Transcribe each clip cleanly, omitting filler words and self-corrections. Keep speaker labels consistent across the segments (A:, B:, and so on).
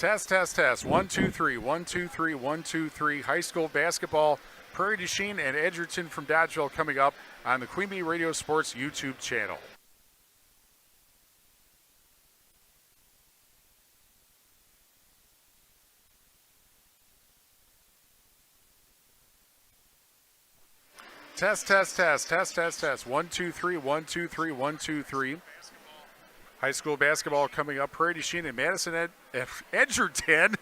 A: Test, test, test. 1, 2, 3, 1, 2, 3, 1, 2, 3. High school basketball, Prairie du Chien and Edgerton from Dodgeville coming up on the Queen Bee Radio Sports YouTube channel. Test, test, test, test, test, test. 1, 2, 3, 1, 2, 3, 1, 2, 3. High school basketball coming up. Prairie du Chien and Madison Edgerton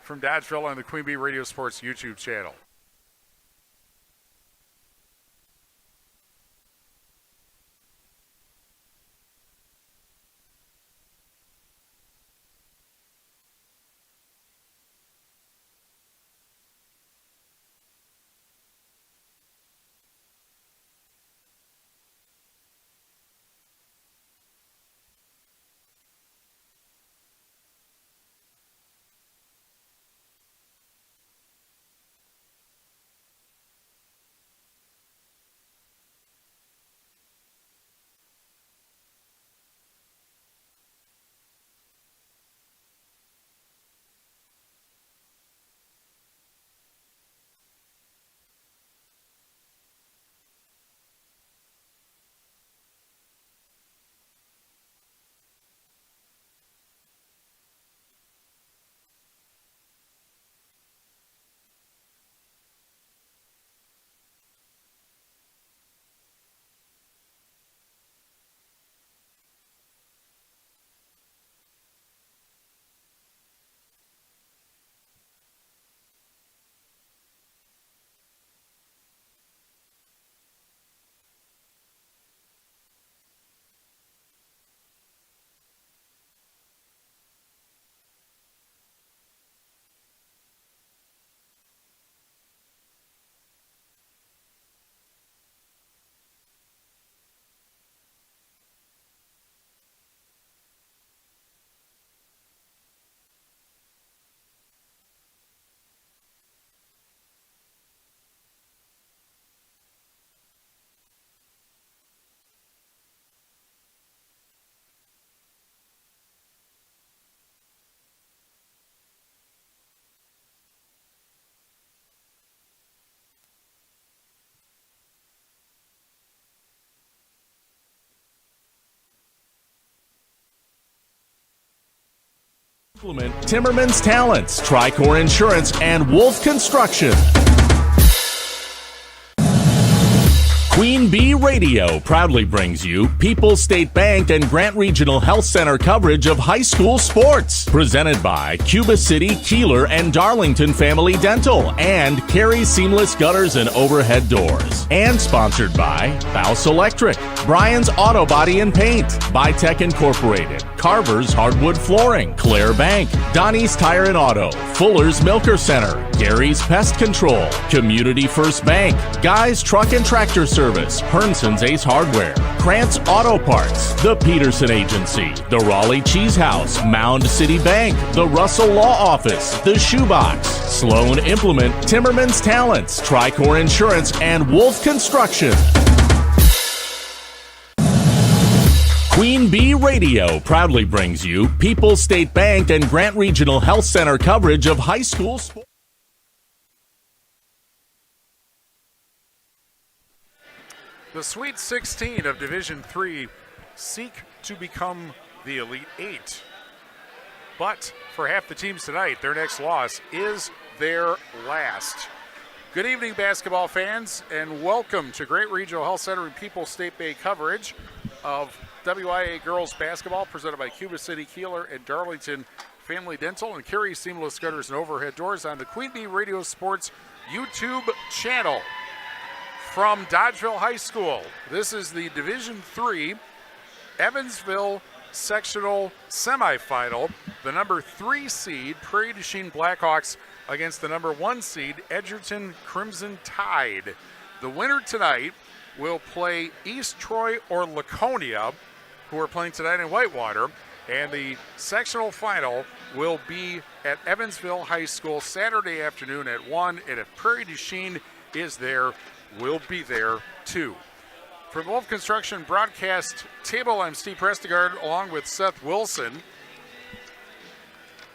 A: from Dodgeville on the Queen Bee Radio Sports YouTube channel.
B: Timmerman's Talents, Tricor Insurance, and Wolf Construction. Queen Bee Radio proudly brings you People's State Bank and Grant Regional Health Center coverage of high school sports. Presented by Cuba City, Kieler, and Darlington Family Dental, and Carey Seamless Gutters and Overhead Doors. And sponsored by Baus Electric, Brian's Auto Body and Paint, Bytech Incorporated, Carver's Hardwood Flooring, Claire Bank, Donnie's Tire and Auto, Fuller's Milker Center, Gary's Pest Control, Community First Bank, Guy's Truck and Tractor Service, Hernson's Ace Hardware, Krantz Auto Parts, the Peterson Agency, the Raleigh Cheese House, Mound City Bank, the Russell Law Office, the Shoebox, Sloan Implement, Timmerman's Talents, Tricor Insurance, and Wolf Construction. Queen Bee Radio proudly brings you People's State Bank and Grant Regional Health Center coverage of high school sports.
A: The Sweet 16 of Division III seek to become the Elite Eight. But for half the teams tonight, their next loss is their last. Good evening, basketball fans, and welcome to Great Regional Health Center and People's State Bay coverage of WIA girls basketball presented by Cuba City, Kieler, and Darlington Family Dental and Carey Seamless Gutters and Overhead Doors on the Queen Bee Radio Sports YouTube channel. From Dodgeville High School, this is the Division III Evansville Sectional Semifinal. The number 3 seed, Prairie du Chien Blackhawks, against the number 1 seed, Edgerton Crimson Tide. The winner tonight will play East Troy or Laconia, who are playing tonight in Whitewater. And the sectional final will be at Evansville High School Saturday afternoon at 1. And if Prairie du Chien is there, we'll be there too. From Wolf Construction broadcast table, I'm Steve Prestegard along with Seth Wilson.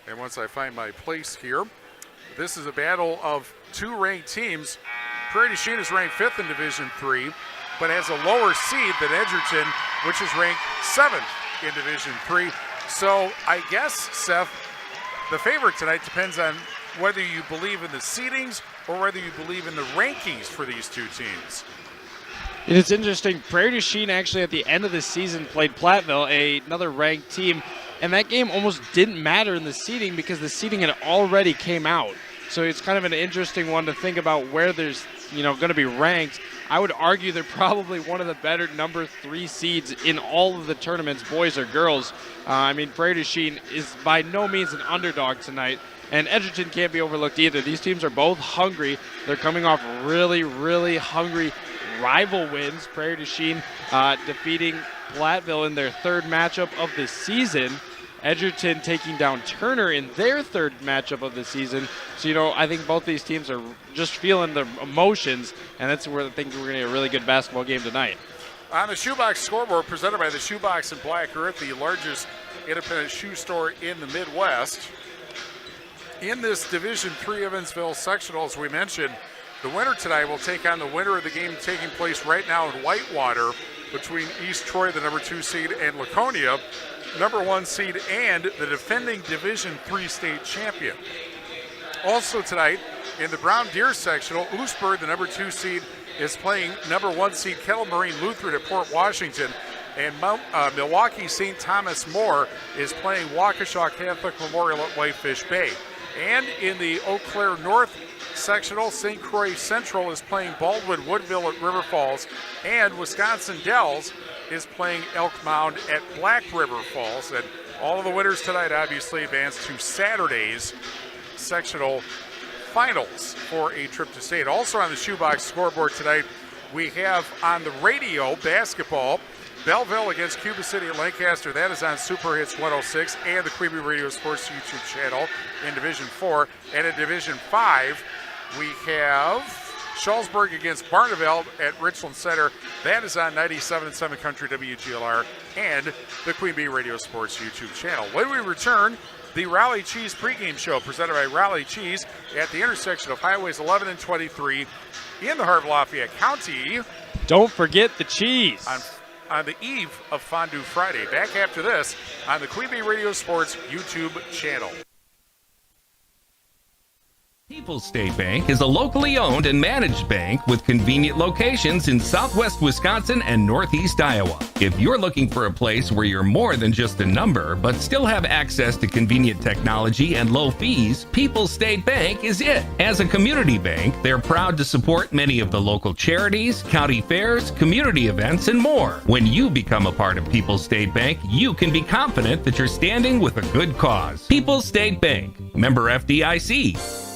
A: And once I find my place here, this is a battle of two ranked teams. Prairie du Chien is ranked 5th in Division 3, but has a lower seed than Edgerton, which is ranked 7th in Division 3. So I guess, Seth, the favorite tonight depends on whether you believe in the seedings or whether you believe in the rankings for these two teams.
C: It's interesting. Prairie du Chien actually at the end of the season played Platteville, another ranked team, and that game almost didn't matter in the seeding because the seeding had already came out. So it's kind of an interesting one to think about where there's going to be ranked. I would argue they're probably one of the better number 3 seeds in all of the tournaments, boys or girls. Prairie du Chien is by no means an underdog tonight, and Edgerton can't be overlooked either. These teams are both hungry. They're coming off really, really hungry rival wins. Prairie du Chien defeating Platteville in their 3rd matchup of the season. Edgerton taking down Turner in their 3rd matchup of the season. So, I think both these teams are just feeling the emotions, and that's where I think we're going to get a really good basketball game tonight.
A: On the Shoebox scoreboard, presented by the Shoebox in Black Earth, the largest independent shoe store in the Midwest. In this Division 3 Evansville sectional, as we mentioned, the winner tonight will take on the winner of the game taking place right now in Whitewater between East Troy, the number 2 seed, and Laconia, number 1 seed, and the defending Division 3 state champion. Also tonight, in the Brown Deer sectional, Oostburg, the number 2 seed, is playing number 1 seed Kettle Moraine Lutheran at Port Washington, and Milwaukee St. Thomas More is playing Waukesha Catholic Memorial at Whitefish Bay. And in the Eau Claire North sectional, St. Croix Central is playing Baldwin Woodville at River Falls, and Wisconsin Dells is playing Elk Mound at Black River Falls. And all of the winners tonight obviously advance to Saturday's sectional finals for a trip to state. Also on the Shoebox scoreboard tonight, we have on the radio basketball, Belleville against Cuba City at Lancaster. That is on Super Hits 106 and the Queen Bee Radio Sports YouTube channel in Division 4. And in Division 5, we have Shullsburg against Barneveld at Richland Center. That is on 97.7 Country WGLR and the Queen Bee Radio Sports YouTube channel. When we return, the Raleigh Cheese pregame show presented by Raleigh Cheese at the intersection of Highways 11 and 23 in the heart of Lafayette County.
C: Don't forget the cheese.
A: On the eve of Fondue Friday. Back after this on the Queen Bee Radio Sports YouTube channel.
D: People's State Bank is a locally owned and managed bank with convenient locations in southwest Wisconsin and northeast Iowa. If you're looking for a place where you're more than just a number, but still have access to convenient technology and low fees, People's State Bank is it. As a community bank, they're proud to support many of the local charities, county fairs, community events, and more. When you become a part of People's State Bank, you can be confident that you're standing with a good cause. People's State Bank, member FDIC.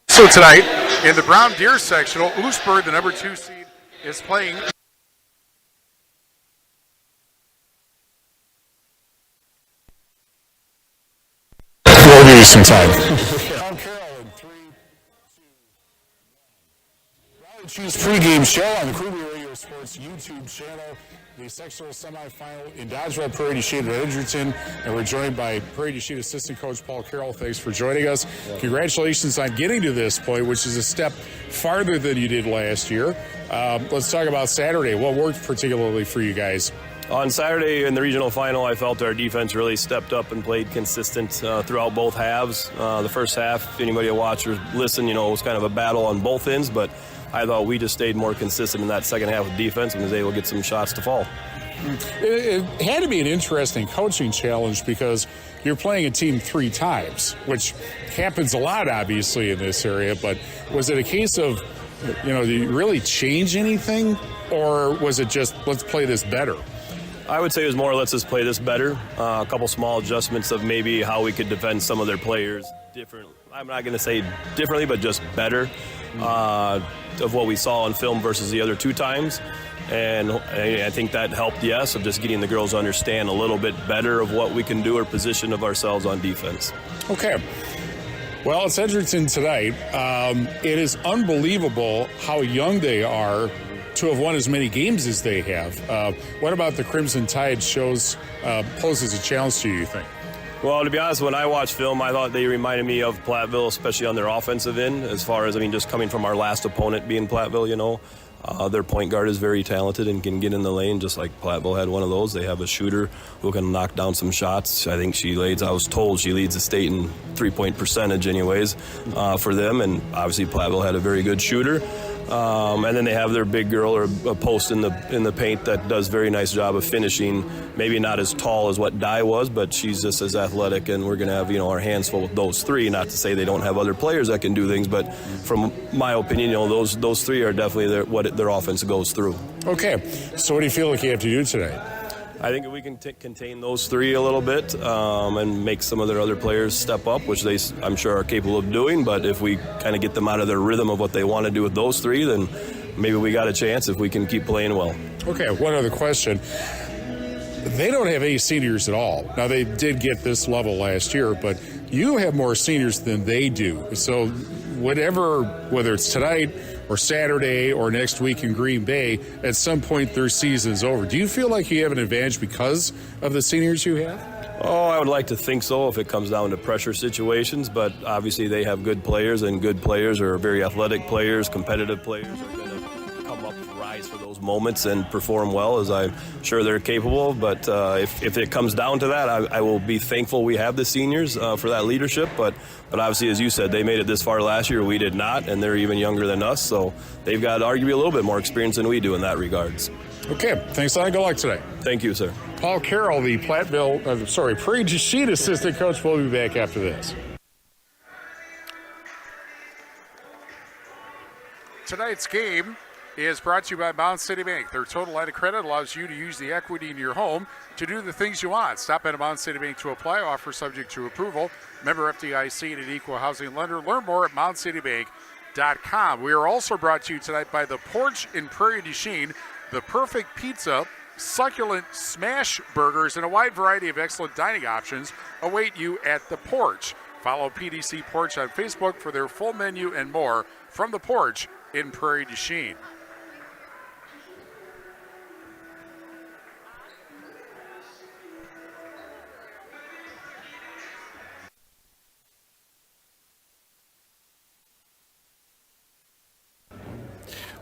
A: So tonight, in the Brown Deer sectional, Oostburg, the number 2 seed, is playing
E: We'll give you some time. Raleigh Cheese pregame show on the Queen Bee Radio Sports YouTube channel. The sectional semifinal in Dodgeville, Prairie du Chien at Edgerton, and we're joined by Prairie du Chien assistant coach Paul Carroll. Thanks for joining us. Congratulations on getting to this point, which is a step farther than you did last year. Let's talk about Saturday. What worked particularly for you guys?
F: On Saturday in the regional final, I felt our defense really stepped up and played consistent throughout both halves. The first half, if anybody will watch or listen, it was kind of a battle on both ends, but I thought we just stayed more consistent in that second half of defense and was able to get some shots to fall.
E: It had to be an interesting coaching challenge because you're playing a team 3 times, which happens a lot, obviously, in this area. But was it a case of, did you really change anything, or was it just let's play this better?
F: I would say it was more let's just play this better. A couple small adjustments of maybe how we could defend some of their players different. I'm not going to say differently, but just better of what we saw on film versus the other 2 times. And I think that helped, yes, of just getting the girls to understand a little bit better of what we can do or position of ourselves on defense.
E: Okay. Well, it's Edgerton tonight. It is unbelievable how young they are to have won as many games as they have. What about the Crimson Tide poses a challenge to you think?
F: Well, to be honest, when I watched film, I thought they reminded me of Platteville, especially on their offensive end, as far as, just coming from our last opponent being Platteville, Their point guard is very talented and can get in the lane, just like Platteville had one of those. They have a shooter who can knock down some shots. I think I was told she leads the state in three-point percentage anyways for them, and obviously Platteville had a very good shooter. And then they have their big girl or a post in the paint that does a very nice job of finishing. Maybe not as tall as what Dye was, but she's just as athletic, and we're going to have our hands full with those three. Not to say they don't have other players that can do things, but from my opinion, those three are definitely what their offense goes through.
E: Okay, so what do you feel like you have to do today?
F: I think if we can contain those three a little bit and make some of their other players step up, which I'm sure are capable of doing, but if we kind of get them out of their rhythm of what they want to do with those three, then maybe we got a chance if we can keep playing well.
E: Okay, one other question. They don't have any seniors at all. Now, they did get this level last year, but you have more seniors than they do. So whether it's tonight or Saturday or next week in Green Bay, at some point their season's over. Do you feel like you have an advantage because of the seniors you have?
F: Oh, I would like to think so if it comes down to pressure situations, but obviously they have good players, and good players are very athletic players, competitive players are going to come up and rise for those moments and perform well, as I'm sure they're capable of. But if it comes down to that, I will be thankful we have the seniors for that leadership. But obviously, as you said, they made it this far last year. We did not, and they're even younger than us, so they've got arguably a little bit more experience than we do in that regards.
E: Okay, thanks a lot. Good luck today.
F: Thank you, sir.
E: Paul Carroll, the Prairie Sheet assistant coach, will be back after this.
A: Tonight's game is brought to you by Mound City Bank. Their total line of credit allows you to use the equity in your home to do the things you want. Stop at a Mound City Bank to apply. Offer subject to approval. Member FDIC and an equal housing lender. Learn more at moundcitybank.com. We are also brought to you tonight by The Porch in Prairie du Chien. The perfect pizza, succulent smash burgers, and a wide variety of excellent dining options await you at The Porch. Follow PDC Porch on Facebook for their full menu and more from The Porch in Prairie du Chien.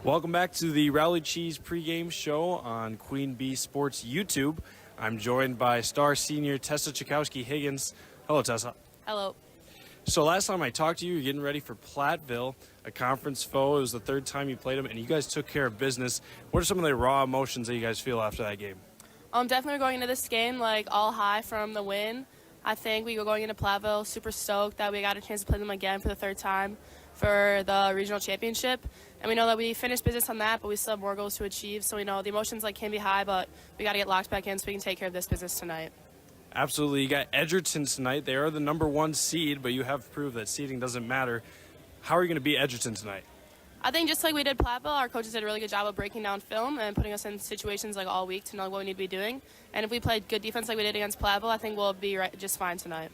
C: Welcome back to the Rowley Cheese pregame show on Queen Bee Sports YouTube. I'm joined by star senior Tessa Chakowski-Higgins. Hello, Tessa.
G: Hello.
C: So last time I talked to you, you're getting ready for Platteville, a conference foe. It was the third time you played them, and you guys took care of business. What are some of the raw emotions that you guys feel after that game?
G: Definitely going into this game all high from the win. I think we were going into Platteville super stoked that we got a chance to play them again for the third time for the regional championship. And we know that we finished business on that, but we still have more goals to achieve. So we know the emotions can be high, but we got to get locked back in so we can take care of this business tonight.
C: Absolutely. You got Edgerton tonight. They are the number one seed, but you have proved that seeding doesn't matter. How are you going to beat Edgerton tonight?
G: I think just like we did Platteville, our coaches did a really good job of breaking down film and putting us in situations all week to know what we need to be doing. And if we played good defense like we did against Platteville, I think we'll be just fine tonight.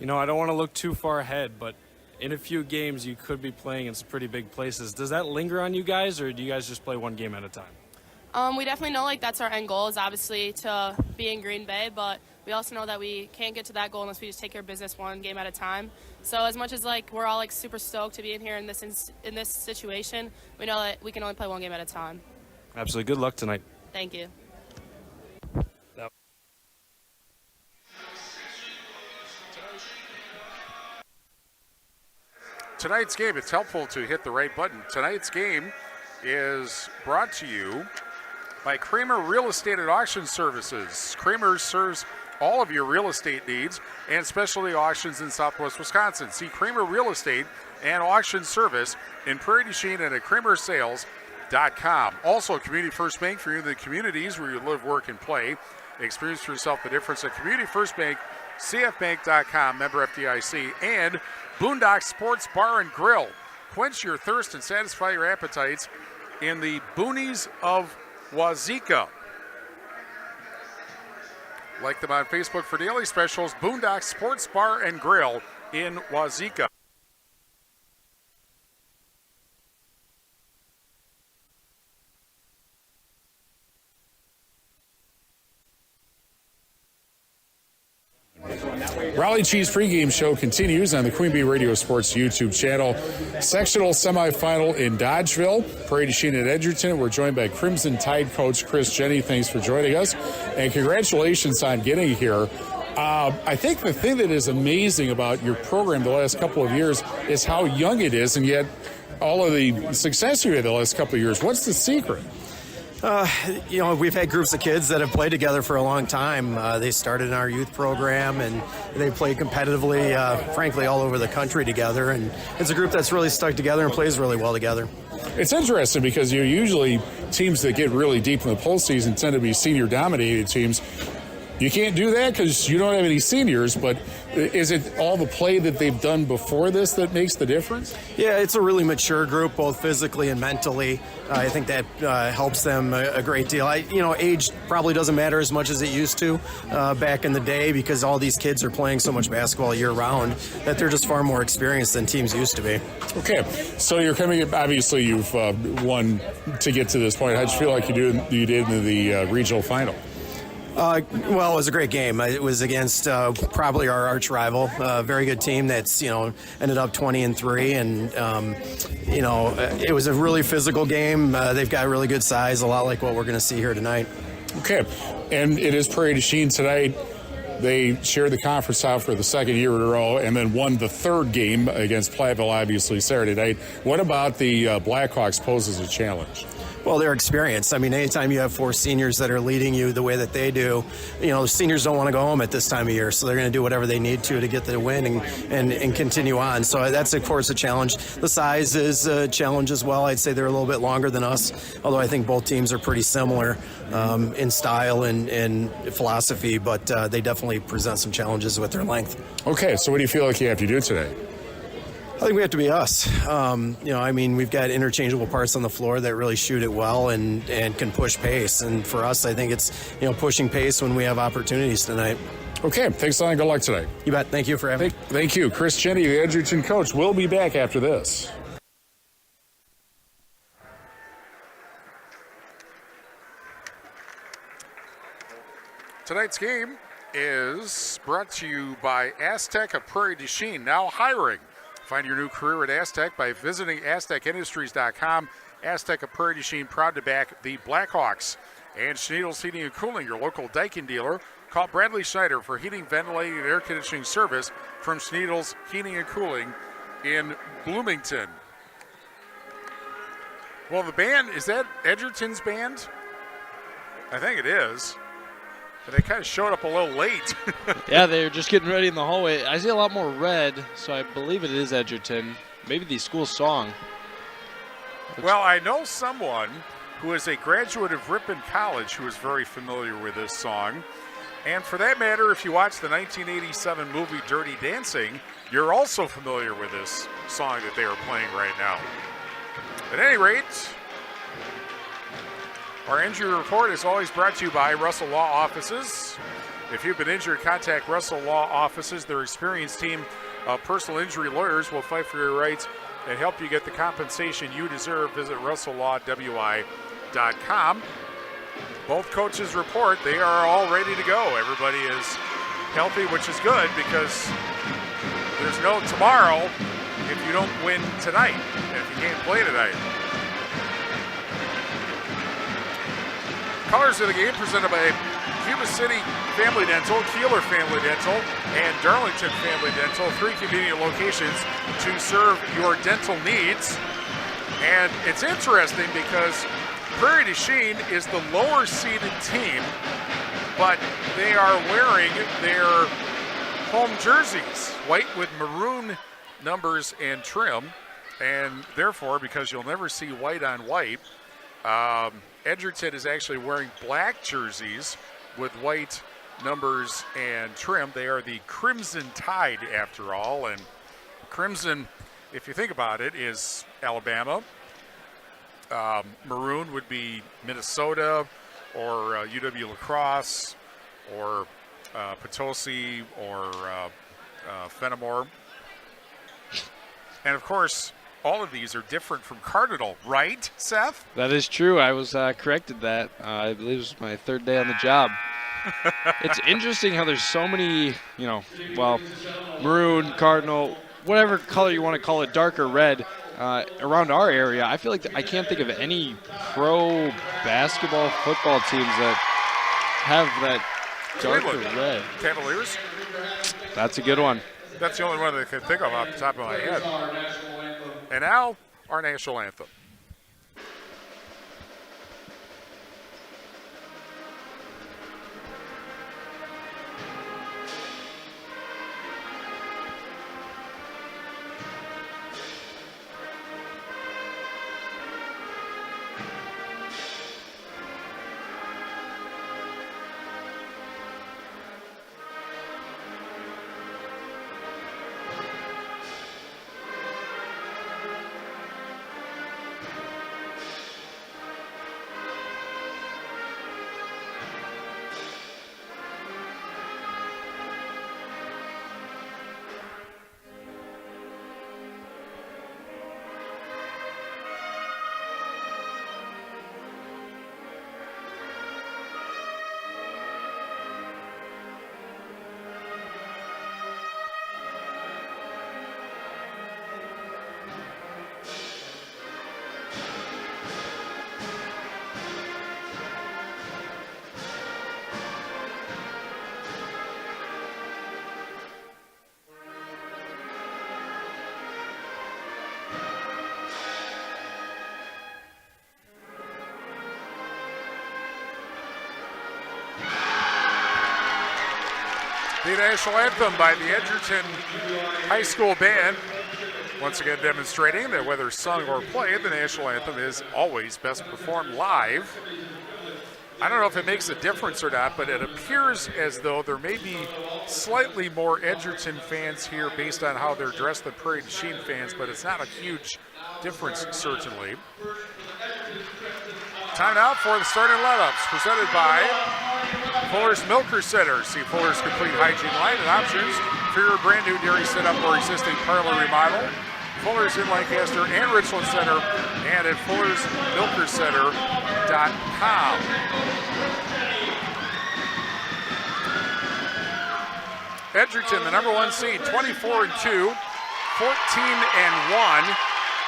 C: I don't want to look too far ahead, but in a few games you could be playing in some pretty big places. Does that linger on you guys, or do you guys just play one game at a time?
G: We definitely know that's our end goal is obviously to be in Green Bay, but we also know that we can't get to that goal unless we just take care of business one game at a time. So as much as we're all super stoked to be in here in this situation, we know that we can only play one game at a time.
C: Absolutely. Good luck tonight.
G: Thank you.
A: Tonight's game, it's helpful to hit the right button. Tonight's game is brought to you by Kramer Real Estate and Auction Services. Kramer serves all of your real estate needs and specialty auctions in Southwest Wisconsin. See Kramer Real Estate and Auction Service in Prairie du Chien and at kramersales.com. Also, Community First Bank for you in the communities where you live, work, and play. Experience for yourself the difference at Community First Bank, cfbank.com, member FDIC, and Boondock Sports Bar and Grill. Quench your thirst and satisfy your appetites in the boonies of Wazeeka. Like them on Facebook for daily specials. Boondock Sports Bar and Grill in Wazeeka.
E: Raleigh Cheese pregame show continues on the Queen Bee Radio Sports YouTube channel. Sectional semifinal in Dodgeville, Prairie Chien at Edgerton. We're joined by Crimson Tide coach Chris Jenny. Thanks for joining us, and congratulations on getting here. I think the thing that is amazing about your program the last couple of years is how young it is, and yet all of the success you had the last couple of years. What's the secret?
H: We've had groups of kids that have played together for a long time. They started in our youth program, and they played competitively, frankly, all over the country together. And it's a group that's really stuck together and plays really well together.
E: It's interesting because usually teams that get really deep in the postseason tend to be senior-dominated teams. You can't do that because you don't have any seniors, but is it all the play that they've done before this that makes the difference?
H: Yeah, it's a really mature group, both physically and mentally. I think that helps them a great deal. Age probably doesn't matter as much as it used to back in the day because all these kids are playing so much basketball year-round that they're just far more experienced than teams used to be.
E: Okay, so you're coming up, obviously you've won to get to this point. How'd you feel like you did in the regional final?
H: Well, it was a great game. It was against probably our arch rival, a very good team that's, ended up 20-3. And, it was a really physical game. They've got really good size, a lot like what we're going to see here tonight.
E: Okay. And it is Prairie Chien tonight. They shared the conference out for the second year in a row and then won the third game against Platteville, obviously, Saturday night. What about the Blackhawks pose as a challenge?
H: Well, their experience. I mean, anytime you have four seniors that are leading you the way that they do, the seniors don't want to go home at this time of year, so they're going to do whatever they need to get the win and continue on. So that's, of course, a challenge. The size is a challenge as well. I'd say they're a little bit longer than us, although I think both teams are pretty similar in style and philosophy, but they definitely present some challenges with their length.
E: Okay, so what do you feel like you have to do today?
H: I think we have to be us. We've got interchangeable parts on the floor that really shoot it well and can push pace. And for us, I think it's, pushing pace when we have opportunities tonight.
E: Okay, thanks a lot and good luck today.
H: You bet. Thank you for having me.
E: Thank you. Chris Jenny, the Edgerton coach, will be back after this.
A: Tonight's game is brought to you by Aztec of Prairie du Chien, now hiring. Find your new career at Aztec by visiting AztecIndustries.com. Aztec of Prairie du Chien, proud to back the Blackhawks. And Schneidl's Heating and Cooling, your local Daikin dealer. Call Bradley Schneider for heating, ventilating, and air conditioning service from Schneidl's Heating and Cooling in Bloomington. Well, the band, is that Edgerton's band? I think it is. But they kind of showed up a little late.
C: Yeah, they're just getting ready in the hallway. I see a lot more red, so I believe it is Edgerton. Maybe the school song.
A: Well, I know someone who is a graduate of Ripon College who is very familiar with this song. And for that matter, if you watch the 1987 movie Dirty Dancing, you're also familiar with this song that they are playing right now. At any rate, our injury report is always brought to you by Russell Law Offices. If you've been injured, contact Russell Law Offices. Their experienced team of personal injury lawyers will fight for your rights and help you get the compensation you deserve. Visit RussellLawWI.com. Both coaches report they are all ready to go. Everybody is healthy, which is good because there's no tomorrow if you don't win tonight, if you can't play tonight. Colors of the game presented by Cuba City Family Dental, Kieler Family Dental, and Darlington Family Dental. 3 convenient locations to serve your dental needs. And it's interesting because Prairie du Chien is the lower seeded team, but they are wearing their home jerseys, white with maroon numbers and trim. And therefore, because you'll never see white on white, Edgerton is actually wearing black jerseys with white numbers and trim. They are the Crimson Tide, after all. And crimson, if you think about it, is Alabama. Maroon would be Minnesota or UW La Crosse or Potosi or Fenimore. And, of course, all of these are different from Cardinal, right, Seth?
C: That is true. I was corrected that. I believe it was my third day on the job. It's interesting how there's so many, maroon, cardinal, whatever color you want to call it, dark or red, around our area. I feel like I can't think of any pro basketball, football teams that have that dark or red.
A: Cavaliers?
C: That's a good one.
A: That's the only one that I can think of off the top of my head. And now, our national anthem. The national anthem by the Edgerton High School Band. Once again demonstrating that whether sung or played, the national anthem is always best performed live. I don't know if it makes a difference or not, but it appears as though there may be slightly more Edgerton fans here based on how they're dressed than Prairie to Chien fans, but it's not a huge difference, certainly. Time now for the starting lineups, presented by Fuller's Milker Center. See Fuller's complete hygiene line and options for your brand new dairy setup or existing parlor remodel. Fuller's in Lancaster and Richland Center, and at Fuller'sMilkerCenter.com. Edgerton, the number 1 seed, 24-2, 14-1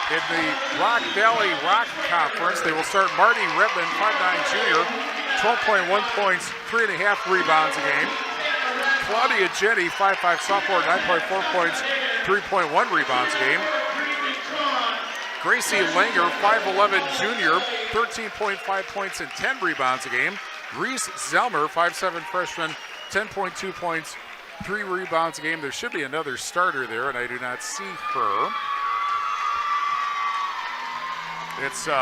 A: in the Rock Valley Rock Conference. They will start Marty Redmond, 5'9" junior, 12.1 points, 3.5 rebounds a game. Claudia Jenny, 5'5" sophomore, 9.4 points, 3.1 rebounds a game. Gracie Langer, 5'11" junior, 13.5 points and 10 rebounds a game. Reese Zelmer, 5'7" freshman, 10.2 points, 3 rebounds a game. There should be another starter there, and I do not see her. It's, is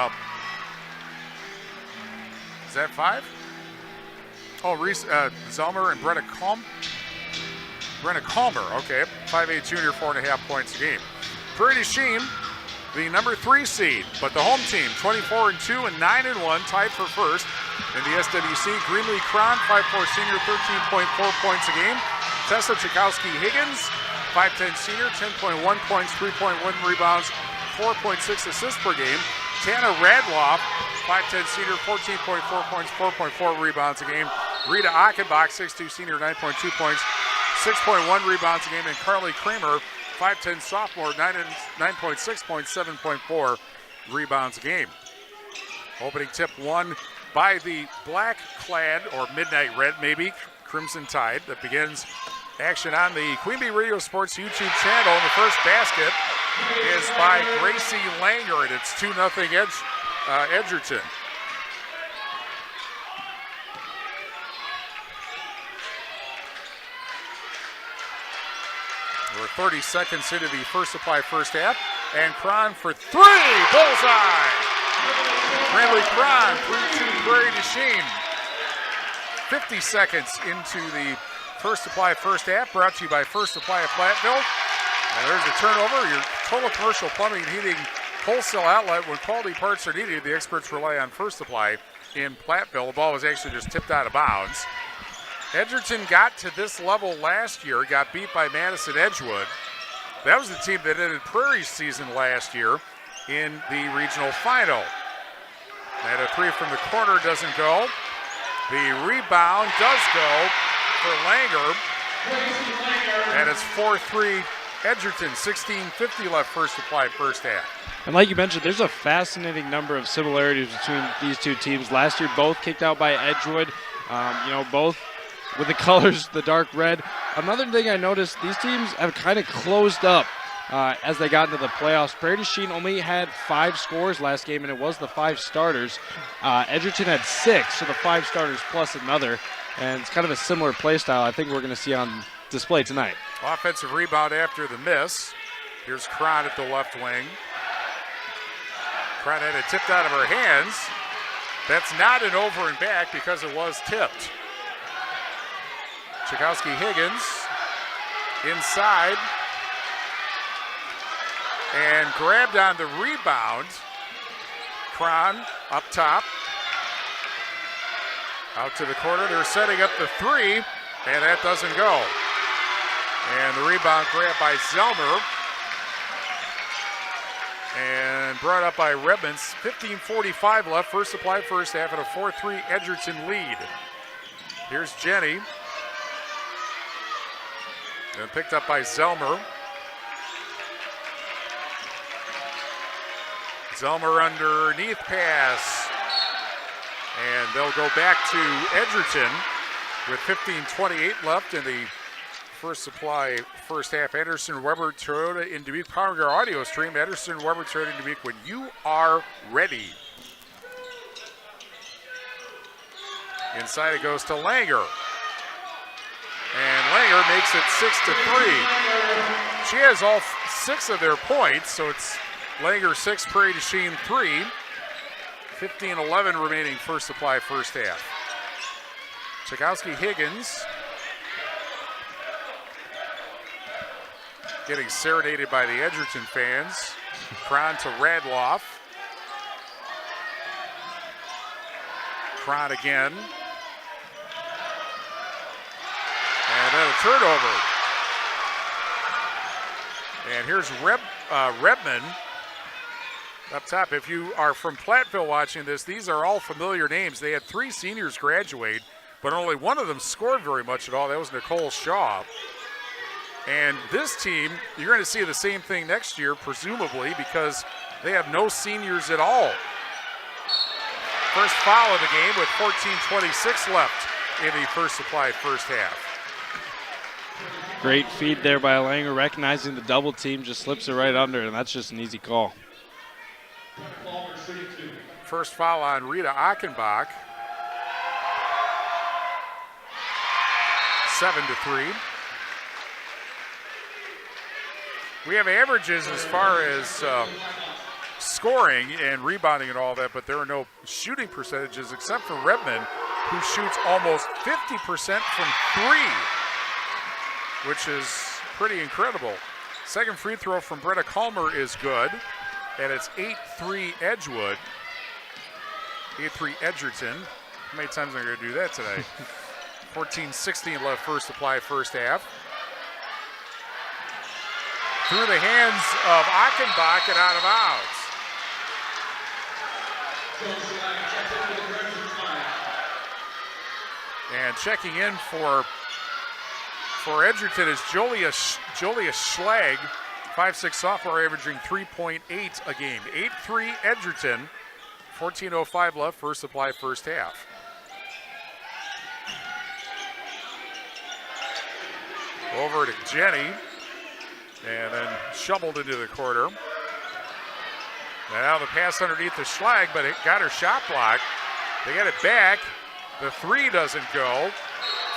A: that 5? Oh, Reese Zelmer and Brenna Calmer, okay. 5'8" junior, 4.5 points a game. Prairie Chien, the number 3 seed, but the home team, 24-2 and 9-1, tied for first in the SWC. Greenlee Cron, 5'4" senior, 13.4 points a game. Tessa Chakowski-Higgins, 5'10" senior, 10.1 points, 3.1 rebounds, 4.6 assists per game. Tana Radloff, 5'10" senior, 14.4 points, 4.4 rebounds a game. Rita Achenbach, 6'2" senior, 9.2 points, 6.1 rebounds a game. And Carly Kramer, 5'10" sophomore, 9.6 points, 7.4 rebounds a game. Opening tip won by the black-clad, or midnight red maybe, Crimson Tide, that begins action on the Queen Bee Radio Sports YouTube channel. And the first basket is by Gracie Langer, and it's 2-0 Edgerton. We're 30 seconds into the first supply first half, and Cron for 3, bullseye! Greenlee Cron, 3-2 Prairie to Chien. 50 seconds into the first supply first half, brought to you by First Supply of Platteville. And there's a turnover. Your total commercial plumbing and heating wholesale outlet. When quality parts are needed, the experts rely on First Supply in Platteville. The ball was actually just tipped out of bounds. Edgerton got to this level last year, got beat by Madison Edgewood. That was the team that ended Prairie's season last year in the regional final. And a three from the corner doesn't go. The rebound does go for Langer. And it's 4-3 Edgerton, 16:50 left first supply, first half.
C: And like you mentioned, there's a fascinating number of similarities between these two teams. Last year, both kicked out by Edgewood. Both with the colors, the dark red. Another thing I noticed, these teams have kind of closed up as they got into the playoffs. Prairie Chien only had 5 scores last game, and it was the 5 starters. Edgerton had 6, so the 5 starters plus another. And it's kind of a similar play style I think we're going to see on display tonight.
A: Offensive rebound after the miss. Here's Cron at the left wing. Cron had it tipped out of her hands. That's not an over and back because it was tipped. Chakowski-Higgins inside and grabbed on the rebound. Cron up top. Out to the corner. They're setting up the three, and that doesn't go. And the rebound grabbed by Zelmer. And brought up by Redmans. 15:45 left. First supply, first half, and a 4-3 Edgerton lead. Here's Jenny. And picked up by Zelmer. Zelmer underneath pass. And they'll go back to Edgerton with 15:28 left in the first supply, first half. Anderson Weber Toyota in Dubuque, powering our audio stream. Anderson Weber Toyota in Dubuque when you are ready. Inside it goes to Langer. And Langer makes it 6-3. She has all 6 of their points, so it's Langer 6, Prairie Chien 3. 15:11 remaining first supply, first half. Chakowski-Higgins getting serenaded by the Edgerton fans. Cron to Radloff. Cron again. And then a turnover. And here's Redman up top. If you are from Platteville watching this, these are all familiar names. They had 3 seniors graduate, but only one of them scored very much at all. That was Nicole Shaw. And this team, you're going to see the same thing next year, presumably, because they have no seniors at all. First foul of the game with 14:26 left in the first supply, first half.
C: Great feed there by Langer, recognizing the double team, just slips it right under, and that's just an easy call.
A: First foul on Rita Achenbach. 7-3. We have averages as far as scoring and rebounding and all that, but there are no shooting percentages except for Redmond, who shoots almost 50% from 3, which is pretty incredible. Second free throw from Bretta Calmer is good, and it's 8-3 Edgewood. 8-3 Edgerton. How many times am I going to do that today? 14:16 left first supply, first half. Through the hands of Achenbach and out of bounds. And checking in for Edgerton is Jolia Schlag, 5'6" sophomore, averaging 3.8 a game. 8-3 Edgerton, 14:05 left, first supply, first half. Over to Jenny, and then shoveled into the corner. And now the pass underneath the Schlag, but it got her shot blocked. They got it back. The 3 doesn't go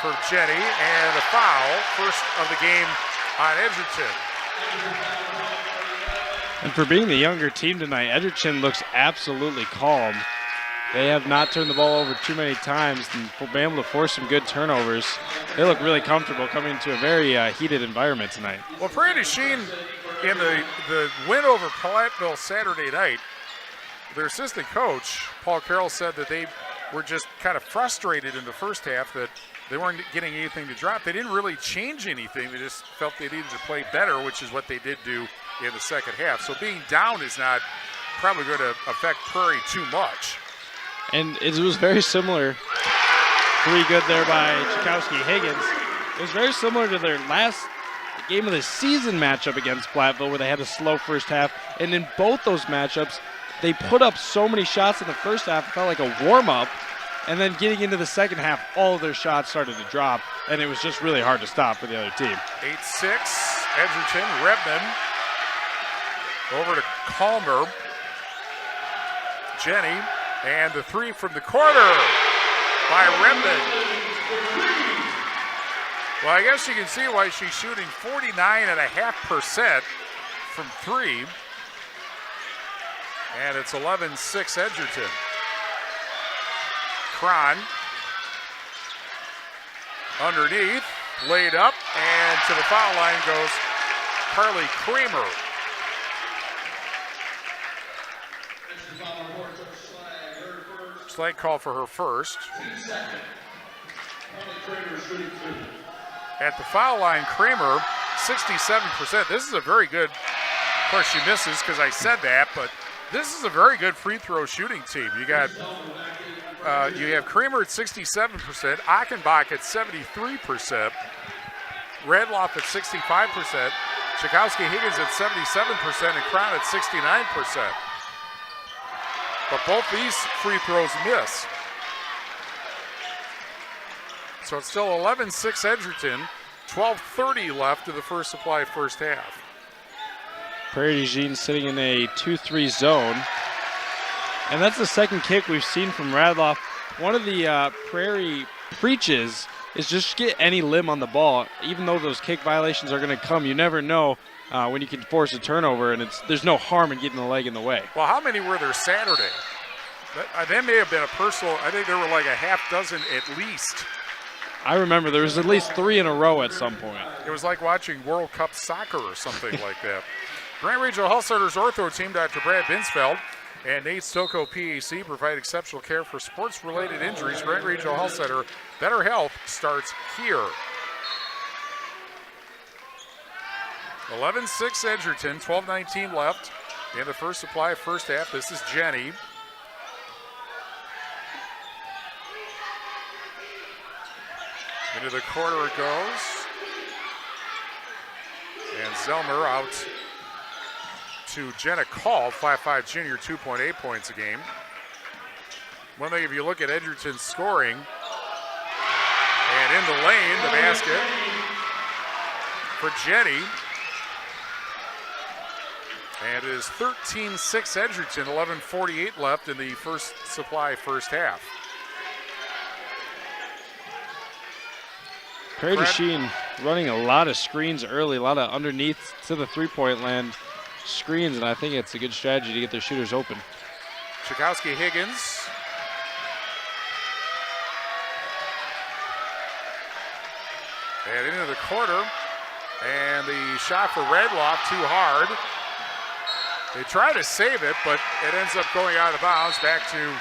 A: for Jenny, and a foul, first of the game on Edgerton.
C: And for being the younger team tonight, Edgerton looks absolutely calm. They have not turned the ball over too many times and been able to force some good turnovers. They look really comfortable coming into a very heated environment tonight.
A: Well, Prairie Chien in the win over Platteville Saturday night, their assistant coach, Paul Carroll, said that they were just kind of frustrated in the first half that They weren't getting anything to drop. They didn't really change anything. They just felt they needed to play better, which is what they did do in the second half. So being down is not probably going to affect Prairie too much.
C: And it was very similar. 3 good there by Chakowski-Higgins. It was very similar to their last game of the season matchup against Platteville, where they had a slow first half. And in both those matchups, they put up so many shots in the first half, it felt like a warm-up. And then getting into the second half, all of their shots started to drop, and it was just really hard to stop for the other team.
A: 8-6, Edgerton, Redmond, over to Calmer. Jenny, and the 3 from the corner by Redmond. Well, I guess you can see why she's shooting 49.5% from 3. And it's 11-6 Edgerton. Cron underneath, laid up, and to the foul line goes Carly Kramer. Slight call for her first. At the foul line, Kramer, 67%. This is a very good, of course she misses because I said that, but this is a very good free throw shooting team. You got, you have Kramer at 67%, Achenbach at 73%, Redloff at 65%, Chakowski-Higgins at 77%, and Cron at 69%. But both these free throws miss. So it's still 11-6 Edgerton, 12:30 left in the first supply first half.
C: Prairie du Chien sitting in a 2-3 zone. And that's the second kick we've seen from Radloff. One of the Prairie preaches is just get any limb on the ball. Even though those kick violations are going to come, you never know when you can force a turnover, and there's no harm in getting the leg in the way.
A: Well, how many were there Saturday? That may have been a personal, I think there were like a half dozen at least.
C: I remember there was at least 3 in a row at some point.
A: It was like watching World Cup soccer or something like that. Grant Regional Health Center's ortho team, Dr. Brad Binsfeld and Nate Stocco, PAC, provide exceptional care for sports-related injuries. Grant Regional Health Center, better health starts here. 11-6 Edgerton, 12:19 left in the first supply, first half. This is Jenny. Into the corner it goes. And Zelmer out to Jenna Call, 5'5" junior, 2.8 points a game. One thing, if you look at Edgerton's scoring, and in the lane, the basket for Jenny. And it is 13-6 Edgerton, 11:48 left in the first supply, first half.
C: Prairie du Chien running a lot of screens early, a lot of underneath to the three-point land screens, and I think it's a good strategy to get their shooters open.
A: Chakowski-Higgins. And into the corner. And the shot for Redloff, too hard. They try to save it, but it ends up going out of bounds back to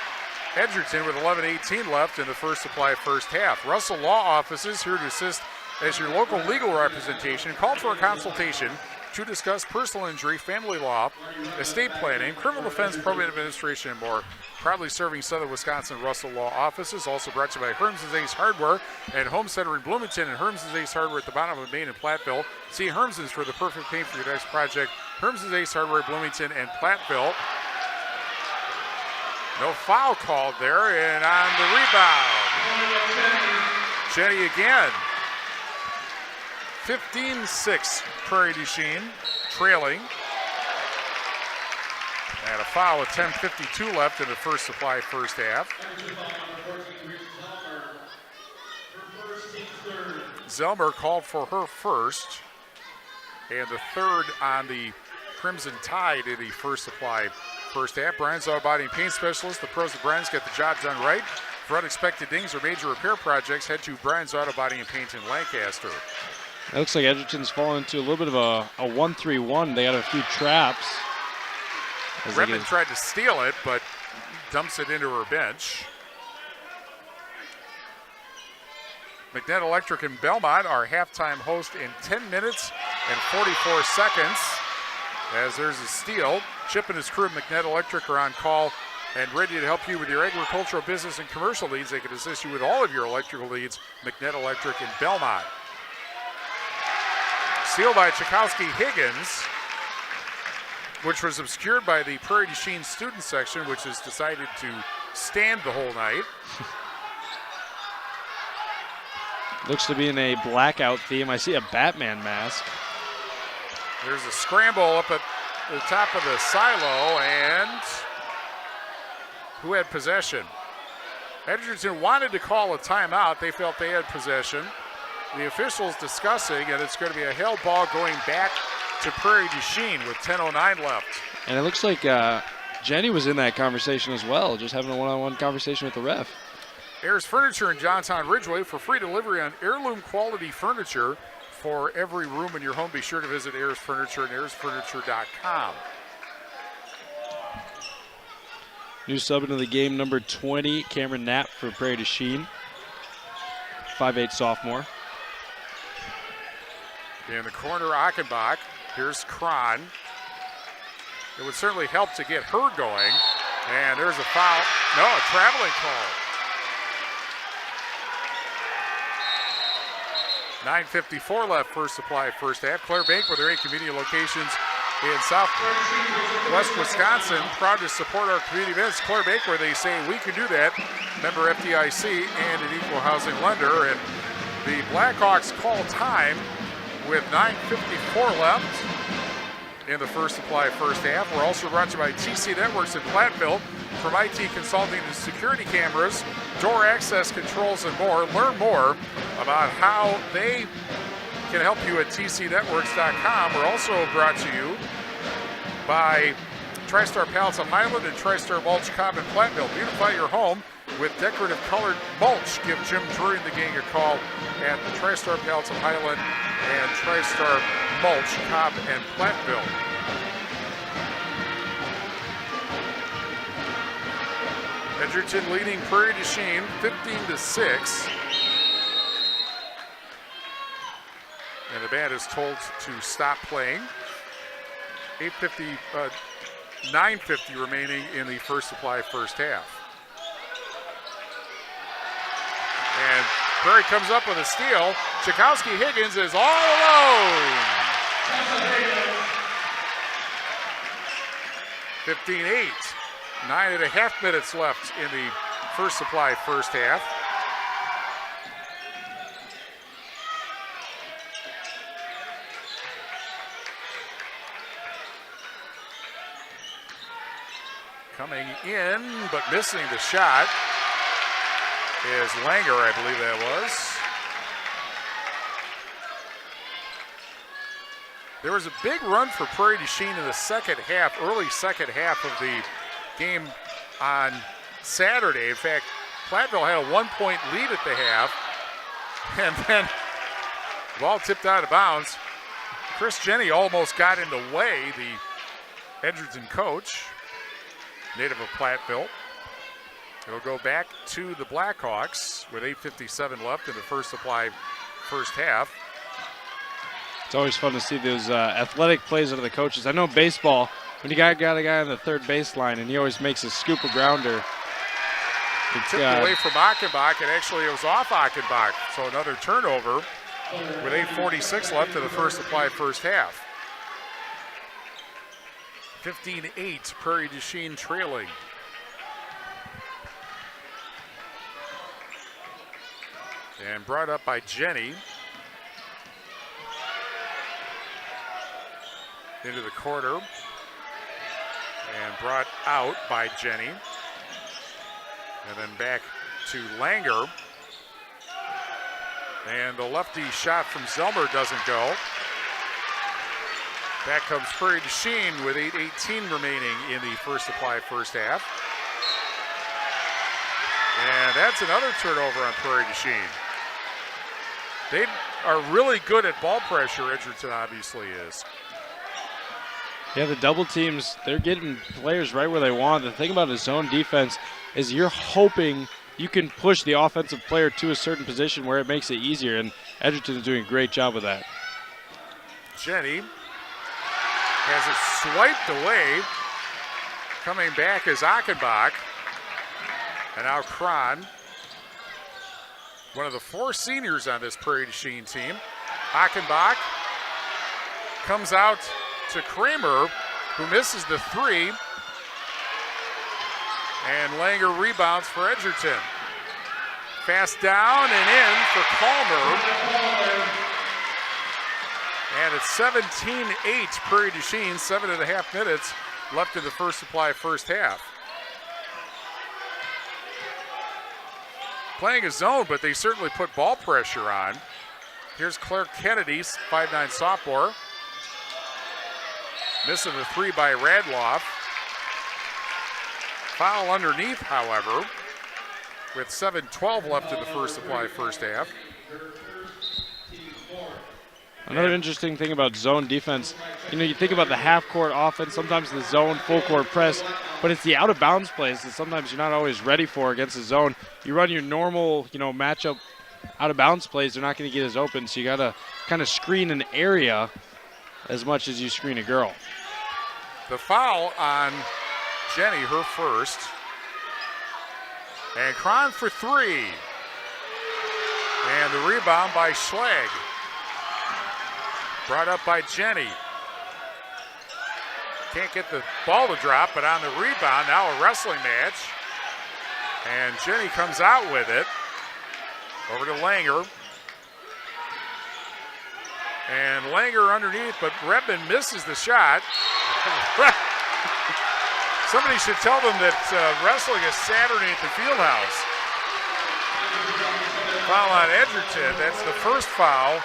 A: Edgerton with 11:18 left in the first supply, first half. Russell Law Offices here to assist as your local legal representation. Call for a consultation to discuss personal injury, family law, estate planning, criminal defense, probate administration, and more. Proudly serving Southern Wisconsin, Russell Law Offices. Also brought to you by Herms' Ace Hardware and Home Center in Bloomington, and Herms' Ace Hardware at the bottom of Main and Platteville. See Herms' for the perfect paint for your next project. Herms' Ace Hardware, Bloomington, and Platteville. No foul called there, and on the rebound, Jenny again. 15-6 Prairie du Chien, trailing. And a foul with 10:52 left in the first supply, first half. Zelmer called for her first, and the third on the Crimson Tide in the first supply, first half. Brian's Auto Body and Paint Specialist. The pros of Brian's get the job done right. For unexpected dings or major repair projects, head to Brian's Auto Body and Paint in Lancaster.
C: It looks like Edgerton's fallen into a little bit of a 1-3-1. They got a few traps.
A: Redmond tried to steal it, but dumps it into her bench. McNett Electric and Belmont, our halftime host in 10 minutes and 44 seconds. As there's a steal, Chip and his crew at McNett Electric are on call and ready to help you with your agricultural, business, and commercial needs. They can assist you with all of your electrical needs. McNett Electric in Belmont. Steal by Chakowski Higgins, which was obscured by the Prairie du Chien student section, which has decided to stand the whole night.
C: Looks to be in a blackout theme. I see a Batman mask.
A: There's a scramble up at the top of the silo, and who had possession? Edgerton wanted to call a timeout. They felt they had possession. The officials discussing, and it's going to be a held ball going back to Prairie du Chien with 10:09 left.
C: And it looks like Jenny was in that conversation as well, just having a one-on-one conversation with the ref.
A: Ayers Furniture in Johnstown Ridgeway for free delivery on heirloom quality furniture for every room in your home. Be sure to visit Ayers Furniture and AyersFurniture.com.
C: New sub into the game, number 20, Cameron Knapp for Prairie du Chien. 5'8" sophomore.
A: In the corner, Achenbach. Here's Cron. It would certainly help to get her going. And there's a foul. No, a traveling call. 9:54 left, first supply, first half. Claire Bank with their 8 community locations in southwest Wisconsin. Proud to support our community events. Claire Bank, where they say we can do that. Member FDIC and an equal housing lender. And the Blackhawks call time with 9:54 left in the first supply, first half. We're also brought to you by TC Networks in Platteville. From IT consulting to security cameras, door access controls, and more. Learn more about how they can help you at tcnetworks.com. We're also brought to you by TriStar Pallets of Highland and TriStar Mulch Cobb in Platteville. Beautify your home with decorative colored mulch. Give Jim Drury and the gang a call at the TriStar Pallets of Highland and TriStar Mulch Cobb and Platteville. Edgerton leading Prairie du Chien 15-6. And the band is told to stop playing. 9:50 remaining in the first supply, first half. And Prairie comes up with a steal. Chakowski Higgins is all alone. 15-8. 9.5 minutes left in the first supply, first half. Coming in, but missing the shot is Langer, I believe that was. There was a big run for Prairie du Chien in the second half, early second half of the game on Saturday. In fact, Platteville had a 1-point lead at the half, and then the ball tipped out of bounds. Chris Jenny almost got in the way, the Edgerton coach, native of Platteville. It'll go back to the Blackhawks with 8:57 left in the first supply, first half.
C: It's always fun to see those athletic plays out of the coaches. I know baseball, when you got a guy on the third baseline and he always makes a scoop or grounder.
A: It's tipped away from Achenbach, and actually it was off Achenbach. So another turnover with 8:46 left in the first supply, first half. 15-8, Prairie du Chien trailing. And brought up by Jenny. Into the corner. And brought out by Jenny. And then back to Langer. And the lefty shot from Zelmer doesn't go. Back comes Prairie du Chien with 8:18 remaining in the first supply, first half. And that's another turnover on Prairie du Chien. They are really good at ball pressure, Edgerton obviously is.
C: Yeah, the double teams, they're getting players right where they want. The thing about a zone defense is you're hoping you can push the offensive player to a certain position where it makes it easier, and Edgerton is doing a great job with that.
A: Jenny has it swiped away. Coming back is Achenbach. And now Cron, one of the 4 seniors on this Prairie du Chien team. Achenbach comes out to Kramer, who misses the 3. And Langer rebounds for Edgerton. Fast down and in for Calmer. And it's 17-8 Prairie du Chien, 7.5 minutes left in the first supply first half. Playing a zone, but they certainly put ball pressure on. Here's Claire Kennedy, 5'9" sophomore. Missing the 3 by Radloff. Foul underneath, however, with 7:12 left in the first supply first half.
C: Another interesting thing about zone defense, you think about the half-court offense, sometimes the zone, full-court press, but it's the out-of-bounds plays that sometimes you're not always ready for against the zone. You run your normal, matchup out-of-bounds plays, they're not going to get as open, so you got to kind of screen an area as much as you screen a girl.
A: The foul on Jenny, her first. And Cron for 3. And the rebound by Schlag. Brought up by Jenny. Can't get the ball to drop, but on the rebound, now a wrestling match. And Jenny comes out with it. Over to Langer. And Langer underneath, but Redmond misses the shot. Somebody should tell them that wrestling is Saturday at the Fieldhouse. Foul on Edgerton. That's the first foul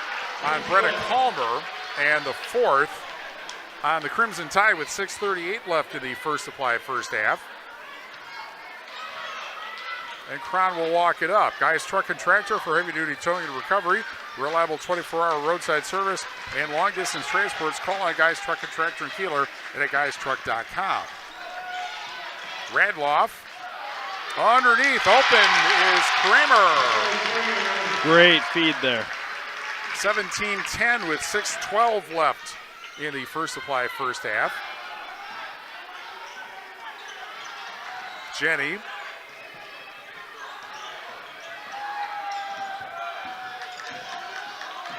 A: on Brenna Calmer, and the 4th on the Crimson Tide with 6:38 left in the first supply first half. And Cron will walk it up. Guys Truck and Tractor for heavy-duty towing and recovery. Reliable 24-hour roadside service and long-distance transports. Call on Guys Truck and Tractor in Kieler and at guystruck.com. Radloff underneath, open is Kramer.
C: Great feed there.
A: 17-10 with 6:12 left in the first supply first half. Jenny.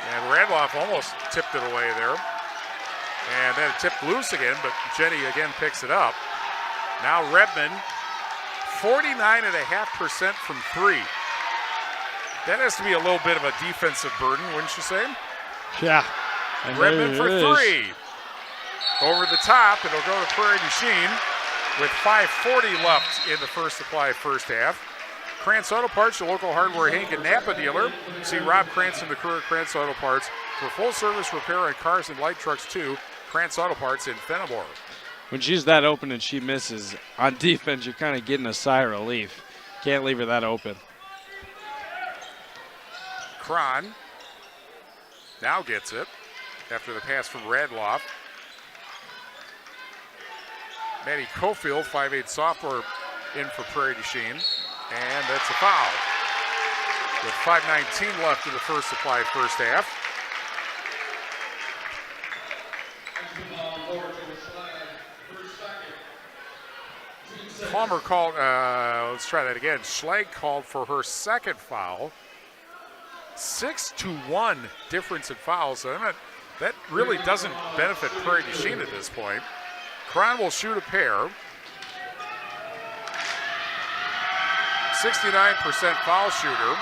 A: And Radloff almost tipped it away there. And then it tipped loose again, but Jenny again picks it up. Now Redmond, 49.5% from 3. That has to be a little bit of a defensive burden, wouldn't you say?
C: Yeah.
A: Redmond for 3. Over the top, it'll go to Prairie du Chien with 5:40 left in the first supply first half. Krantz Auto Parts, the local hardware Hank and Napa dealer. See Rob Krantz and the crew at Krantz Auto Parts for full service repair on cars and light trucks too. Krantz Auto Parts in Fenimore.
C: When she's that open and she misses, on defense, you're kind of getting a sigh of relief. Can't leave her that open.
A: Cron now gets it after the pass from Radloff. Maddie Cofield, 5'8" sophomore, in for Prairie du Chien. And that's a foul. With 5:19 left in the first supply first half. Palmer called, let's try that again. Schlag called for her second foul. 6-1 difference in fouls. So that really doesn't benefit Prairie du Chien at this point. Cron will shoot a pair. 69% foul shooter.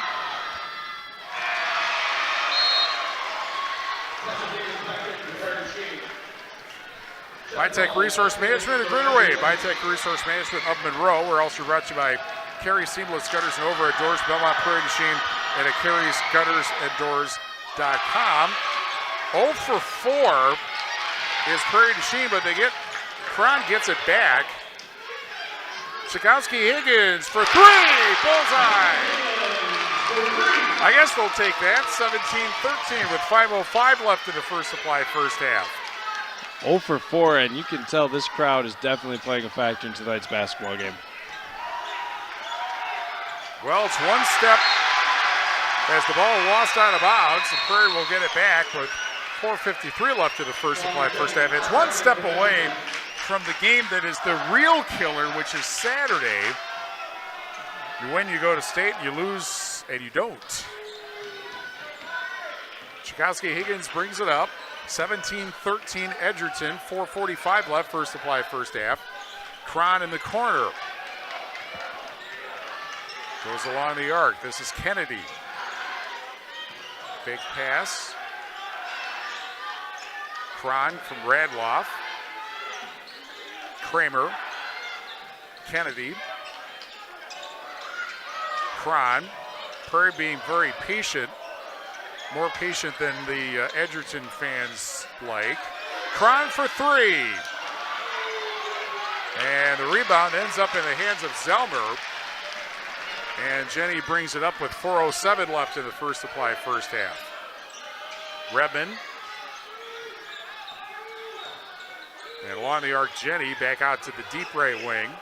A: Bitech Resource Management of Greenaway. Bitech Resource Management of Monroe. We're also brought to you by Carey Seamless Gutters and Over at Doors, Belmont, Prairie du Chien, and at Carey's Gutters and Doors.com. 0 for 4 is Prairie du Chien, but Cron gets it back. Chakowski-Higgins for 3, bullseye. I guess they'll take that. 17-13 with 5:05 left in the first supply first half.
C: 0 for 4, and you can tell this crowd is definitely playing a factor in tonight's basketball game.
A: Well, it's one step as the ball lost out of bounds, and Prairie will get it back with 4:53 left in the first half. It's one step away from the game that is the real killer, which is Saturday. You win, you go to state, you lose, and you don't. Chikowski-Higgins brings it up. 17-13 Edgerton, 4:45 left, first half. Cron in the corner. Goes along the arc. This is Kennedy. Big pass. Cron from Radloff. Kramer. Kennedy. Cron. Prairie being very patient. More patient than the Edgerton fans like. Cron for three. And the rebound ends up in the hands of Zelmer. And Jenny brings it up with 4:07 left in the first half. Redmond. And along the arc, Jenny back out to the deep right wing.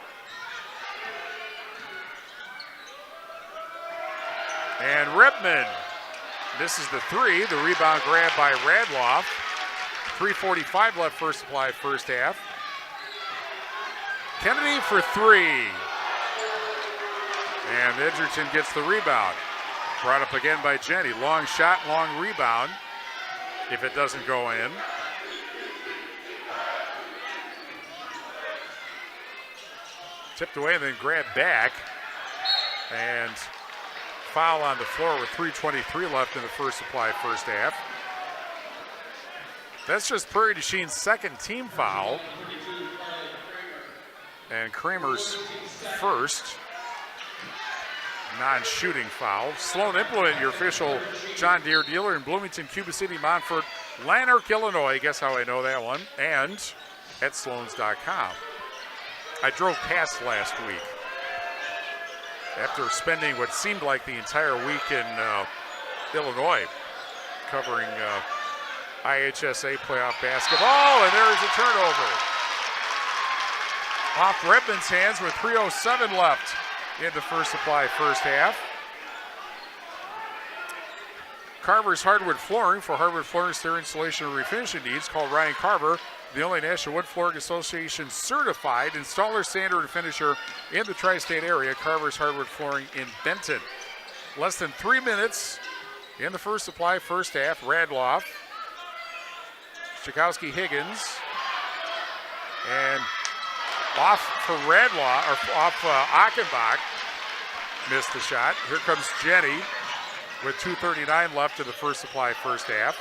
A: And Redmond misses the three. The rebound grab by Radloff. 3:45 left first half. Kennedy for three. And Edgerton gets the rebound. Brought up again by Jenny. Long shot, long rebound. If it doesn't go in. Tipped away and then grabbed back. And foul on the floor with 3:23 left in the first half. That's just Prairie du Chien's second team foul. And Kramer's first non-shooting foul. Sloan Implement, your official John Deere dealer in Bloomington, Cuba City, Montfort, Lanark, Illinois. Guess how I know that one? And at Sloans.com. I drove past last week after spending what seemed like the entire week in Illinois covering IHSA playoff basketball, and there's a turnover. Off Redmond's hands with 3:07 left in the first half. Carver's Hardwood Flooring. For hardwood flooring, stair installation, and refinishing needs, call Ryan Carver, the only National Wood Flooring Association certified installer, sander, and finisher in the tri-state area. Carver's Hardwood Flooring in Benton. Less than 3 minutes in the first half. Radloff, Chikowski-Higgins, and off for Radloff, or off Achenbach. Missed the shot. Here comes Jenny with 2:39 left in the first half.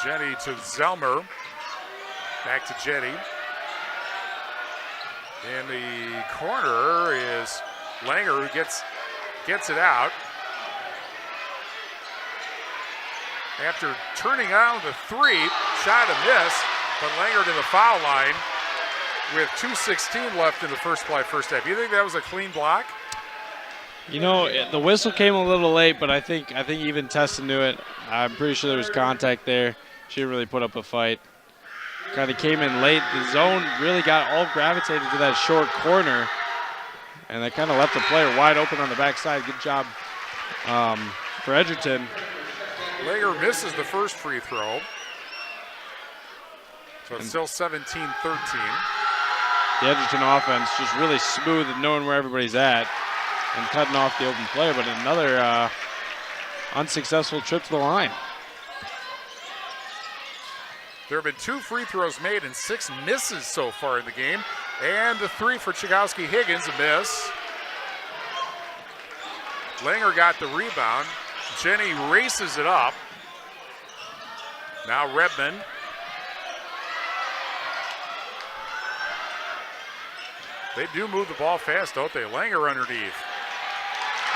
A: Jenny to Zelmer. Back to Jenny. In the corner is Langer, who gets it out. After turning on the three, shot a miss, but Langer to the foul line with 2:16 left in the first half. You think that was a clean block?
C: You know, the whistle came a little late, but I think even Tessa knew it. I'm pretty sure there was contact there. She didn't really put up a fight. Kind of came in late. The zone really got all gravitated to that short corner, and that kind of left the player wide open on the backside. Good job for Edgerton.
A: Langer misses the first free throw. So it's still 17-13.
C: The Edgerton offense just really smooth and knowing where everybody's at and cutting off the open player, but another unsuccessful trip to the line.
A: There have been 2 free throws made and 6 misses so far in the game. And the 3 for Chikowski-Higgins, a miss. Langer got the rebound. Jenny races it up. Now Redmond. They do move the ball fast, don't they? Langer underneath.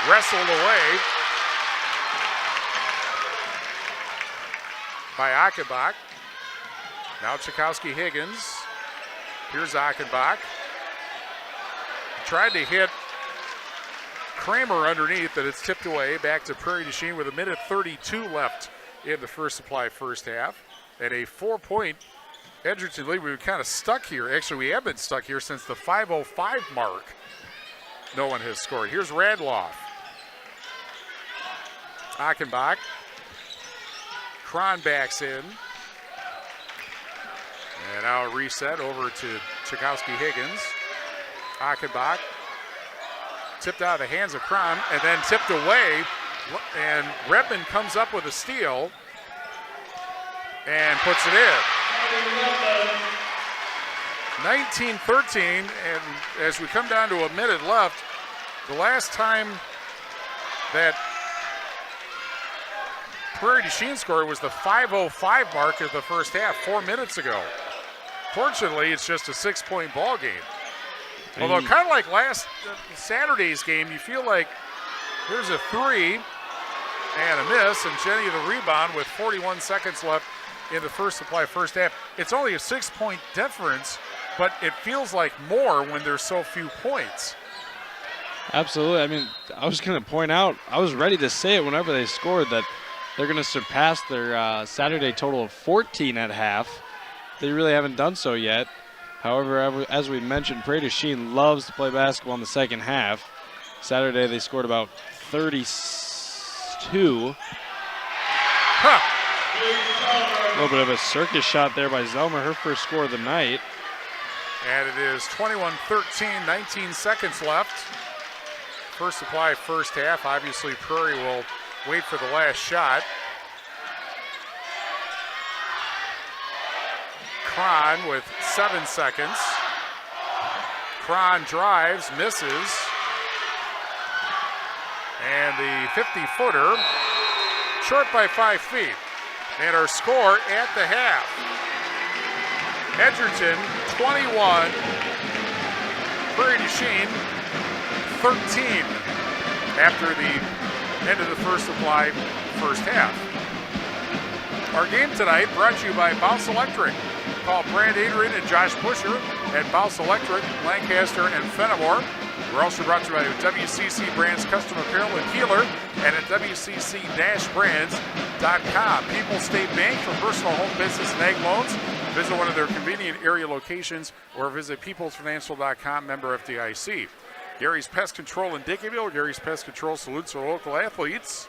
A: Wrestled away by Achenbach. Now Chikowski-Higgins. Here's Achenbach. Tried to hit Kramer underneath, but it's tipped away. Back to Prairie du Chien with 1:32 left in the first half. And a 4-point Edgerton lead. We were kind of stuck here. Actually, we have been stuck here since the 5:05 mark. No one has scored. Here's Radloff. Achenbach. Cron backs in. And now a reset over to Tchaikovsky-Higgins. Achenbach. Tipped out of the hands of Cron and then tipped away. And Redmond comes up with a steal and puts it in. 19-13, and as we come down to a minute left, the last time that Prairie du Chien scored was the 5:05 mark of the first half, 4 minutes ago. Fortunately, it's just a 6-point ball game. Although kind of like last Saturday's game, you feel like there's a three and a miss, and Jenny the rebound with 41 seconds left in the first half. It's only a 6-point difference, but it feels like more when there's so few points.
C: Absolutely. I mean, I was going to point out, I was ready to say it whenever they scored, that they're going to surpass their Saturday total of 14 at half. They really haven't done so yet. However, as we mentioned, Prairie du Chien loves to play basketball in the second half. Saturday they scored about 32. A little bit of a circus shot there by Zelmer, her first score of the night.
A: And it is 21-13, 19 seconds left. First supply, first half. Obviously, Prairie will wait for the last shot. Cron with 7 seconds. Cron drives, misses. And the 50-footer, short by 5 feet. And our score at the half. Edgerton, 21. Prairie du Chien, 13. After the end of the first supply, first half. Our game tonight brought to you by Bouse Electric. Call Brand Adrian and Josh Busher at Bouse Electric, Lancaster, and Fenimore. We're also brought to you by WCC Brands Custom Apparel in Kieler and at WCC-Brands.com. People's State Bank for personal, home, business, and ag loans. Visit one of their convenient area locations or visit peoplesfinancial.com, member FDIC. Gary's Pest Control in Dickieville. Gary's Pest Control salutes our local athletes.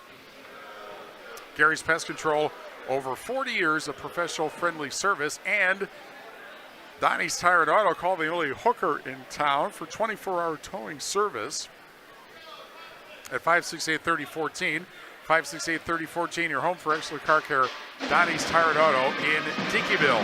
A: Gary's Pest Control, over 40 years of professional friendly service. And Donnie's Tire and Auto, call the only hooker in town for 24-hour towing service at 568-3014. 568-3014, your home for excellent car care. Donnie's Tire and Auto in Dickieville.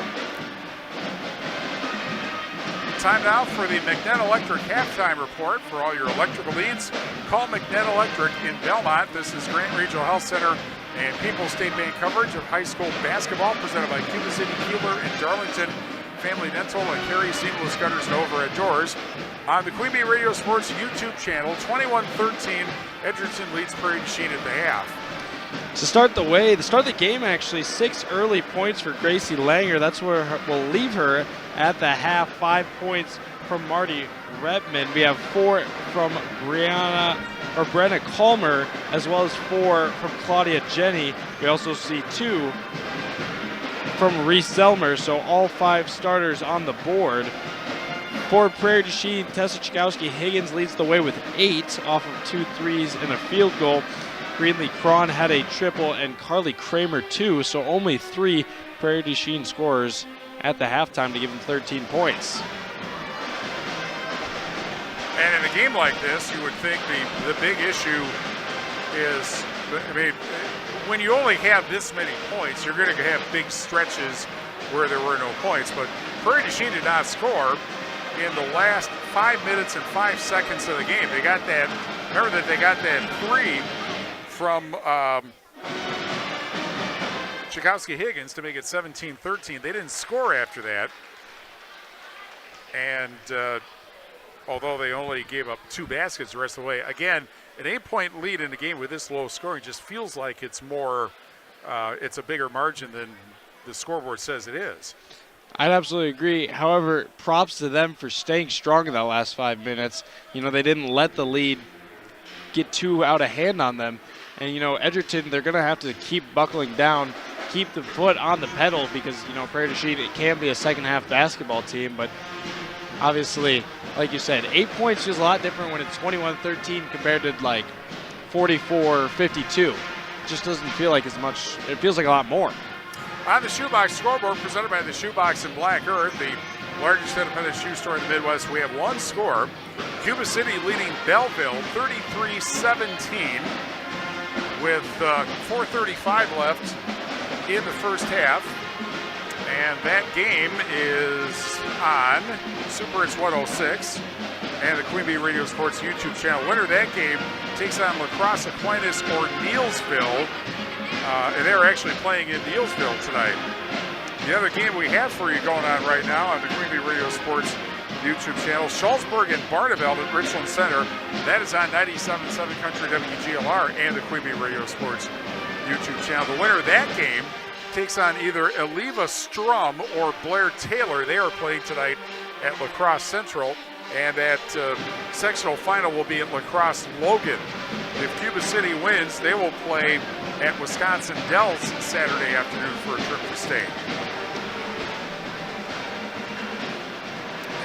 A: Time now for the McNett Electric halftime report. For all your electrical needs, call McNett Electric in Belmont. This is Grant Regional Health Center and People's State Bank coverage of high school basketball presented by Cuba City, Kieler, and Darlington. Family Dental and Carey Seamless Gutters and Overhead Doors. On the Queen Bee Radio Sports YouTube channel, 21-13, Edgerton leads Prairie du Chien at the half.
C: To start the game actually, 6 early points for Gracie Langer. That's where we'll leave her at the half. 5 points from Marty Redmond. We have 4 from Brenna Calmer, as well as 4 from Claudia Jenny. We also see 2 from Reese Zelmer, so all 5 starters on the board. For Prairie du Chien, Tessa Tchaikovsky-Higgins leads the way with 8 off of 2 threes and a field goal. Greenlee Cron had a triple and Carly Kramer 2, so only 3 Prairie du Chien scorers at the halftime to give them 13 points.
A: And in a game like this, you would think the big issue is, I mean, when you only have this many points, you're going to have big stretches where there were no points. But Prairie du Chien did not score in the last 5 minutes and 5 seconds of the game. They got that, remember that they got that 3 from Tchaikovsky-Higgins to make it 17-13. They didn't score after that. And although they only gave up 2 baskets the rest of the way, again, an 8-point lead in a game with this low scoring just feels like it's more, it's a bigger margin than the scoreboard says it is.
C: I'd absolutely agree. However, props to them for staying strong in that last 5 minutes. You know, they didn't let the lead get too out of hand on them. And, you know, Edgerton, they're going to have to keep buckling down keep the foot on the pedal because, Prairie du Chien, it can be a second-half basketball team, but obviously, like you said, 8 points is a lot different when it's 21-13 compared to, 44-52. It just doesn't feel like as much. It feels like a lot more.
A: On the Shoebox scoreboard, presented by the Shoebox in Black Earth, the largest independent shoe store in the Midwest, we have one score. Cuba City leading Belleville 33-17 with 4:35 left in the first half. And that game is on Super Hits 106 and the Queen Bee Radio Sports YouTube channel. Winner of that game takes on La Crosse Aquinas or Neelsville. And they're actually playing in Neelsville tonight. The other game we have for you going on right now on the Queen Bee Radio Sports YouTube channel, Schultzburg and Barneveld at Richland Center. That is on 97.7 Country WGLR and the Queen Bee Radio Sports YouTube channel. The winner of that game takes on either Eliva Strum or Blair Taylor. They are playing tonight at La Crosse Central, and that sectional final will be at La Crosse Logan. If Cuba City wins, they will play at Wisconsin Dells Saturday afternoon for a trip to state.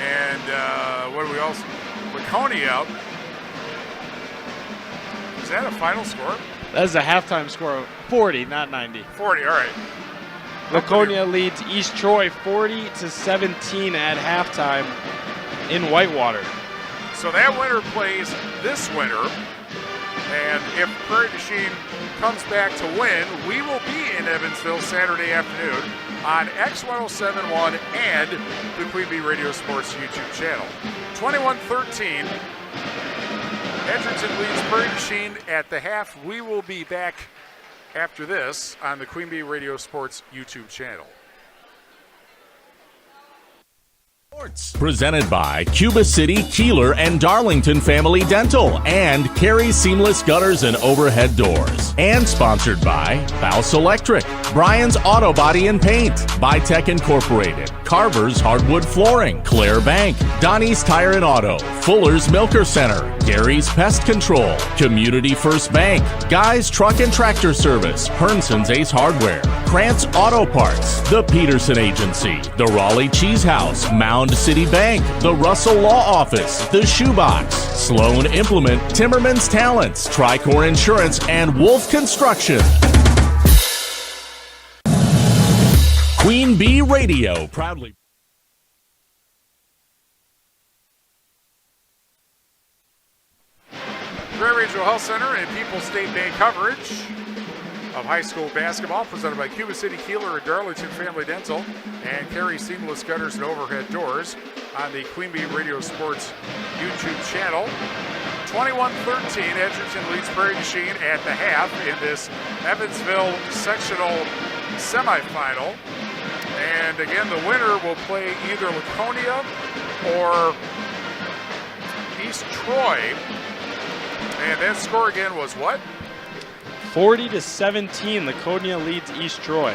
A: And what do we also? Laconia. Is that a final score?
C: That is a halftime score of 40, not 90.
A: 40, all right.
C: Laconia leads East Troy 40-17 at halftime in Whitewater.
A: So that winner plays this winner. And if Prairie du Chien comes back to win, we will be in Evansville Saturday afternoon on X1071 and the Queen Bee Radio Sports YouTube channel. 21-13. Edgerton leads Prairie du Chien at the half. We will be back after this on the Queen Bee Radio Sports YouTube channel.
B: Presented by Cuba City, Kieler, and Darlington Family Dental, and Carey Seamless Gutters and Overhead Doors. And sponsored by House Electric, Brian's Auto Body and Paint, Bytech Incorporated, Carver's Hardwood Flooring, Claire Bank, Donnie's Tire and Auto, Fuller's Milker Center, Gary's Pest Control, Community First Bank, Guy's Truck and Tractor Service, Hernson's Ace Hardware, Krantz Auto Parts, the Peterson Agency, the Raleigh Cheese House, Mound City Bank, the Russell Law Office, the Shoebox, Sloan Implement, Timmerman's Talents, Tricor Insurance, and Wolf Construction. Queen Bee Radio proudly.
A: Prairie Regional Health Center and People's State Bank coverage of high school basketball presented by Cuba City, Kieler, and Darlington Family Dental, and Carey Seamless Gutters and Overhead Doors on the Queen Bee Radio Sports YouTube channel. 21-13, Edgerton leads Prairie du Chien at the half in this Evansville sectional semifinal. And again, the winner will play either Laconia or East Troy. And that score again was what?
C: 40-17, Laconia leads East Troy.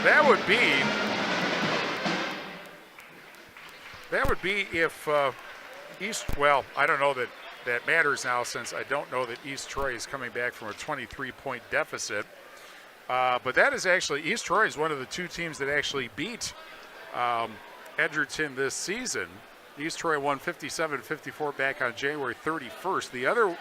A: That would be if East, well, I don't know that matters now since I don't know that East Troy is coming back from a 23-point deficit. But that is actually, East Troy is one of the two teams that actually beat Edgerton this season. East Troy won 57-54 back on January 31st. The other,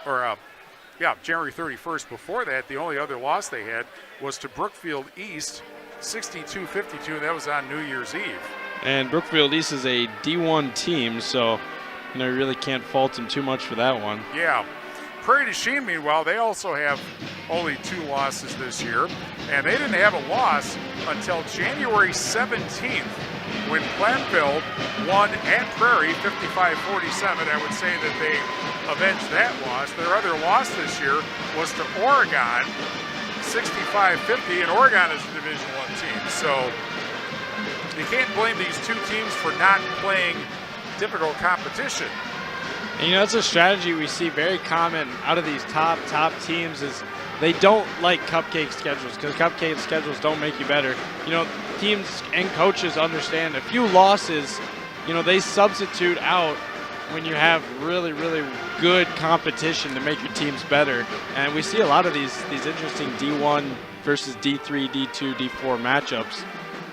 A: January 31st. Before that, the only other loss they had was to Brookfield East, 62-52, and that was on New Year's Eve.
C: And Brookfield East is a D1 team, so you really can't fault them too much for that one.
A: Yeah. Prairie du Chien, meanwhile, they also have only 2 losses this year, and they didn't have a loss until January 17th when Platteville won at Prairie 55-47. I would say that they avenged that loss. Their other loss this year was to Oregon, 65-50, and Oregon is a Division I team. So you can't blame these two teams for not playing difficult competition.
C: And it's a strategy we see very common out of these top teams is they don't like cupcake schedules because cupcake schedules don't make you better. Teams and coaches understand a few losses, they substitute out when you have really, really good competition to make your teams better. And we see a lot of these interesting D1 versus D3, D2, D4 matchups.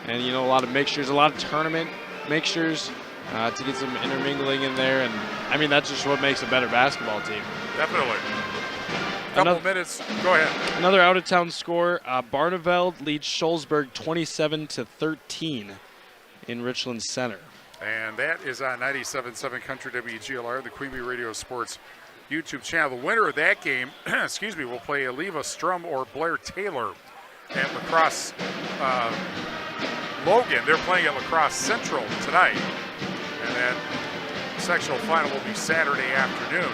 C: And, you know, a lot of mixtures, a lot of tournament mixtures to get some intermingling in there. And, I mean, that's just what makes a better basketball team.
A: Definitely. Couple minutes. Go ahead.
C: Another out-of-town score. Barneveld leads Shullsburg 27-13 in Richland Center.
A: And that is on 97.7 Country WGLR, the Queen Bee Radio Sports YouTube channel. The winner of that game, excuse me, will play Aleva Strum or Blair Taylor at Lacrosse Logan. They're playing at Lacrosse Central tonight. And that sectional final will be Saturday afternoon.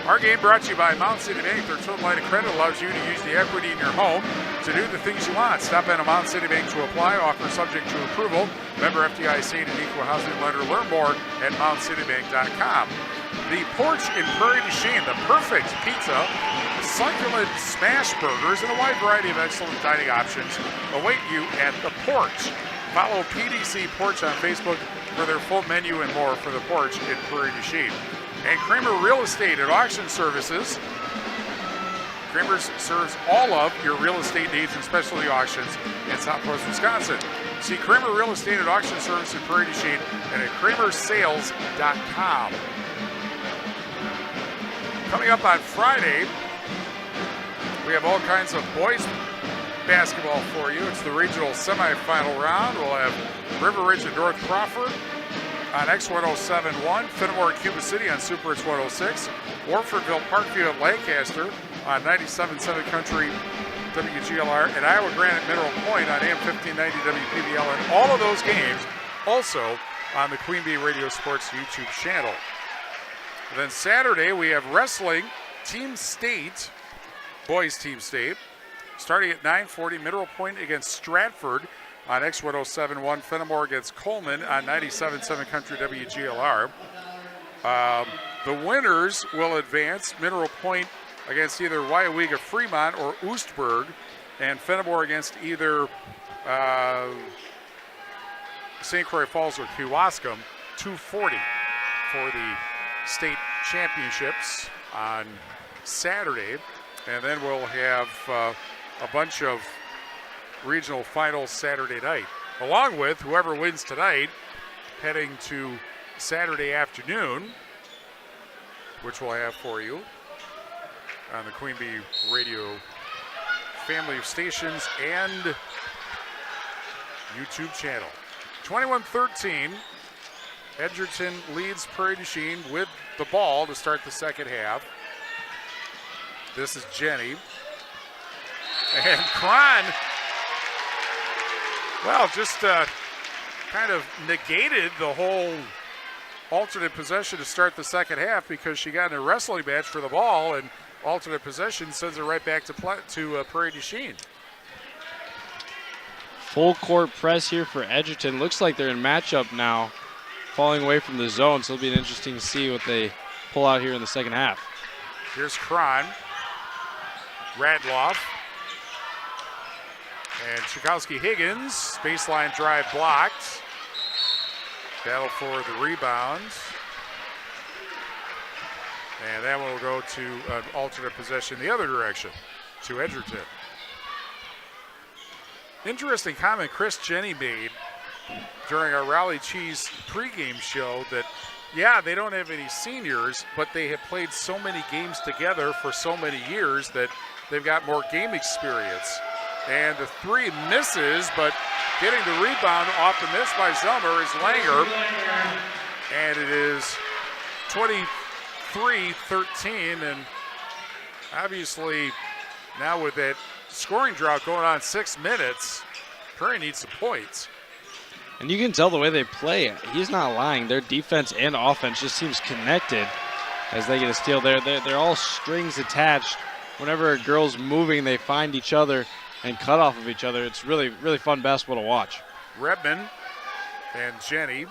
A: Our game brought to you by Mountain City Bank. Their total line of credit allows you to use the equity in your home to do the things you want. Stop in a Mountain City Bank to apply. Offer subject to approval. Member FDIC and an equal housing lender. Learn more at mountcitybank.com. The Porch in Prairie du Chien, the perfect pizza, succulent smash burgers, and a wide variety of excellent dining options await you at the Porch. Follow PDC Porch on Facebook for their full menu and more for the Porch in Prairie du Chien. And Kramer Real Estate and Auction Services. Kramer's serves all of your real estate needs and specialty auctions in Southwest Wisconsin. See Kramer Real Estate and Auction Services in Prairie du Chien and at kramersales.com. Coming up on Friday, we have all kinds of boys basketball for you. It's the regional semifinal round. We'll have River Ridge and North Crawford on X1071, Fenimore and Cuba City on Super It's 106, Warfordville, Parkview, and Lancaster on 97.7 Country WGLR, and Iowa Granite Mineral Point on AM 1590 WPBL, and all of those games also on the Queen Bee Radio Sports YouTube channel. Then Saturday we have wrestling, Team State, boys Team State, starting at 9:40, Mineral Point against Stratford on X1071, Fenimore against Coleman on 97.7 Country WGLR. The winners will advance. Mineral Point against either Wyawega Fremont or Oostburg, and Fenimore against either St. Croix Falls or Kewaskum. 2:40 for the state championships on Saturday. And then we'll have a bunch of regional finals Saturday night, along with whoever wins tonight heading to Saturday afternoon, which we'll have for you on the Queen Bee Radio family of stations and YouTube channel. 21-13, Edgerton leads Prairie du Chien with the ball to start the second half. This is Jenny. And Cron, well, just kind of negated the whole alternate possession to start the second half because she got in a wrestling match for the ball, and alternate possession sends it right back to Prairie du Chien.
C: Full court press here for Edgerton. Looks like they're in matchup now, falling away from the zone, so it'll be interesting to see what they pull out here in the second half.
A: Here's Cron, Radloff, and Chakowski-Higgins. Baseline drive blocked. Battle for the rebound. And that one will go to an alternate possession the other direction, to Edgerton. Interesting comment Chris Jenny made during our Raleigh Cheese pregame show that, yeah, they don't have any seniors, but they have played so many games together for so many years that they've got more game experience. And the three misses, but getting the rebound off the miss by Zelmer is Langer. And it is 23-13. And obviously now with that scoring drought going on 6 minutes, Prairie needs some points.
C: And you can tell the way they play. He's not lying. Their defense and offense just seems connected as they get a steal. They're all strings attached. Whenever a girl's moving, they find each other and cut off of each other. It's really, really fun basketball to watch.
A: Redman and Jenny.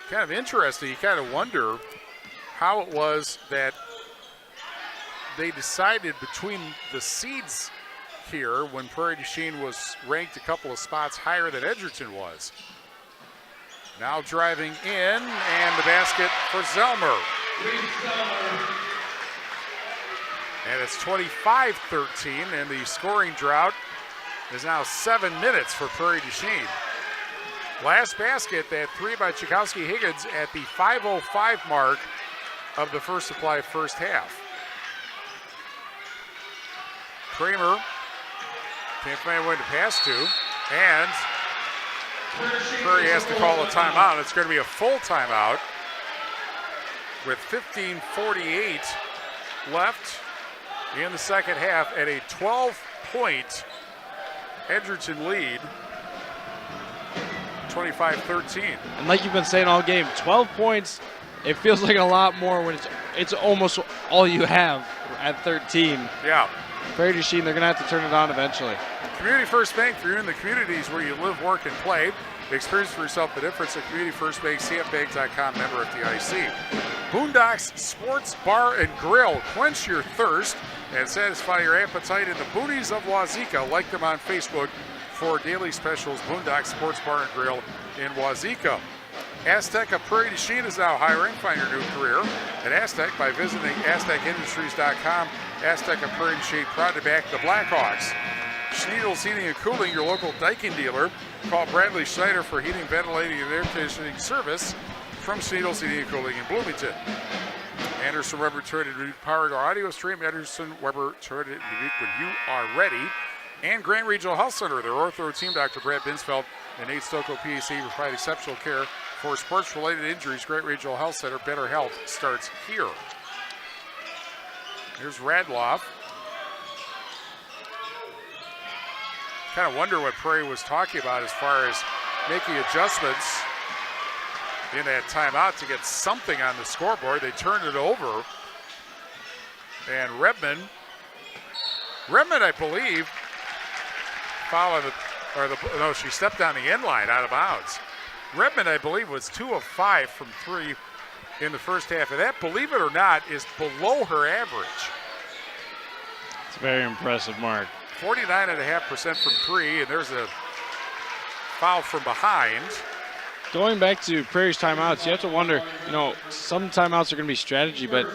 A: Kind of interesting. You kind of wonder how it was that they decided between the seeds here when Prairie du Chien was ranked a couple of spots higher than Edgerton was. Now driving in, and the basket for Zelmer. And it's 25-13, and the scoring drought is now 7 minutes for Prairie du Chien. Last basket, that three by Tchaikovsky-Higgins at the 5:05 mark of the First Supply first half. Kramer can't find a way to pass to, and Prairie has to call a timeout. It's going to be a full timeout with 15:48 left in the second half at a 12-point Edgerton lead, 25-13.
C: And like you've been saying all game, 12 points, it feels like a lot more when it's almost all you have at 13.
A: Yeah.
C: Prairie du Chien, they're going to have to turn it on eventually.
A: Community First Bank, for you in the communities where you live, work, and play. Experience for yourself the difference at Community First Bank, cfbank.com, member FDIC. Boondocks Sports Bar and Grill. Quench your thirst and satisfy your appetite in the boonies of Wazeeka. Like them on Facebook for daily specials. Boondocks Sports Bar and Grill in Wazeeka. Aztec of Prairie du Chien is now hiring. Find your new career at Aztec by visiting aztecindustries.com. Aztec of Prairie du Chien, proud to back the Blackhawks. Schneidl's Heating and Cooling, your local Daikin dealer. Call Bradley Schneider for heating, ventilating, and air conditioning service from Schneidl's Heating and Cooling in Bloomington. Anderson Weber Toyota Dubuque powered our audio stream. Anderson Weber Toyota Dubuque when you are ready. And Grant Regional Health Center, their ortho team, Dr. Brad Binsfeld and Nate Stocco, PAC, provide exceptional care for sports-related injuries. Grant Regional Health Center, better health starts here. Here's Radloff. Kind of wonder what Prairie was talking about as far as making adjustments in that timeout to get something on the scoreboard. They turned it over. And Redmond, I believe, no, she stepped on the end line out of bounds. Redmond, I believe, was 2 of 5 from 3 in the first half. And that, believe it or not, is below her average.
C: It's a very impressive mark.
A: 49.5% from 3, and there's a foul from behind.
C: Going back to Prairie's timeouts, you have to wonder, some timeouts are going to be strategy, but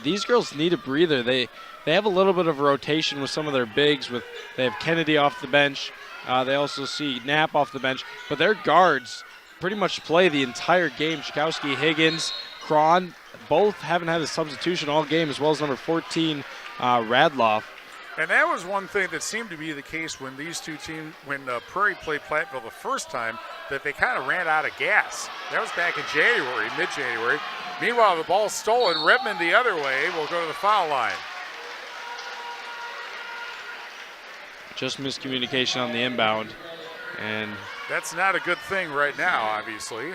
C: these girls need a breather. They have a little bit of a rotation with some of their bigs. They have Kennedy off the bench. They also see Knapp off the bench, but their guards pretty much play the entire game. Tchaikovsky, Higgins, Cron, both haven't had a substitution all game, as well as number 14, Radloff.
A: And that was one thing that seemed to be the case when these two teams, when Prairie played Platteville the first time, that they kind of ran out of gas. That was back in January, mid-January. Meanwhile, the ball's stolen. Redmond the other way will go to the foul line.
C: Just miscommunication on the inbound. And
A: that's not a good thing right now, obviously.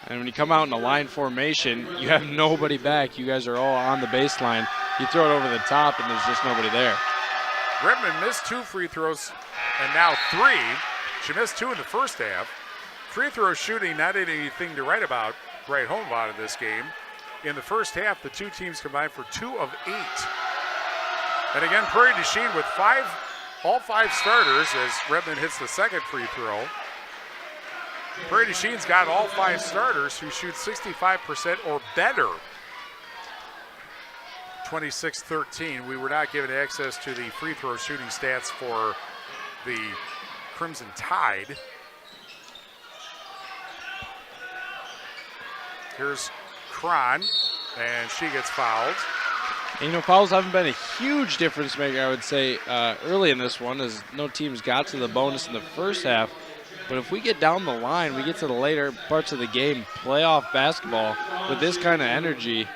C: And when you come out in a line formation, you have nobody back. You guys are all on the baseline. You throw it over the top, and there's just nobody there.
A: Redmond missed 2 free throws, and now 3. She missed 2 in the first half. Free throw shooting, not anything to write home about in this game. In the first half, the two teams combined for 2 of 8. And again, Prairie du Chien with all 5 starters as Redmond hits the second free throw. Prairie du Chien's got all 5 starters who shoot 65% or better. 26-13. We were not given access to the free throw shooting stats for the Crimson Tide. Here's Cron, and she gets fouled.
C: And fouls haven't been a huge difference maker, I would say, early in this one, as no teams got to the bonus in the first half. But if we get down the line, we get to the later parts of the game, playoff basketball, with this kind of energy,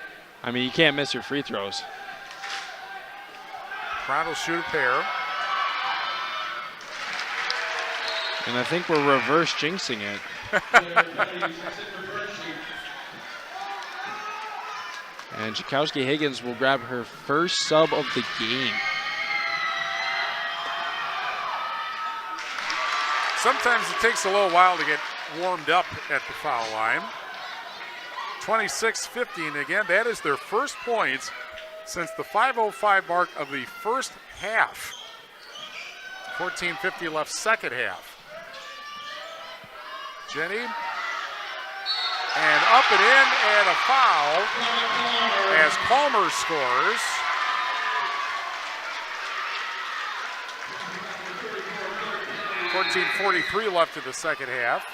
C: you can't miss your free throws.
A: Cron will shoot a pair.
C: And I think we're reverse jinxing it. And Tchaikovsky-Higgins will grab her first sub of the game.
A: Sometimes it takes a little while to get warmed up at the foul line. 26-15. Again, that is their first points since the 5:05 mark of the first half. 14:50 left second half. Jenny. And up and in, and a foul as Palmer scores. .43 left in the second half.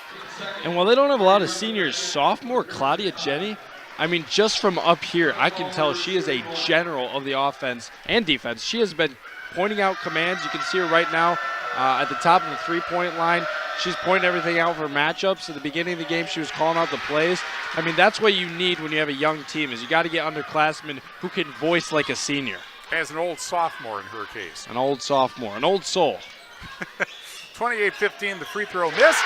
C: And while they don't have a lot of seniors, sophomore Claudia Jenny, I mean, just from up here, I can tell she is a general of the offense and defense. She has been pointing out commands. You can see her right now at the top of the three-point line. She's pointing everything out for matchups. At the beginning of the game, she was calling out the plays. I mean, that's what you need when you have a young team, is you got to get underclassmen who can voice like a senior.
A: As an old sophomore in her case.
C: An old sophomore, an old soul.
A: 28-15, the free throw missed.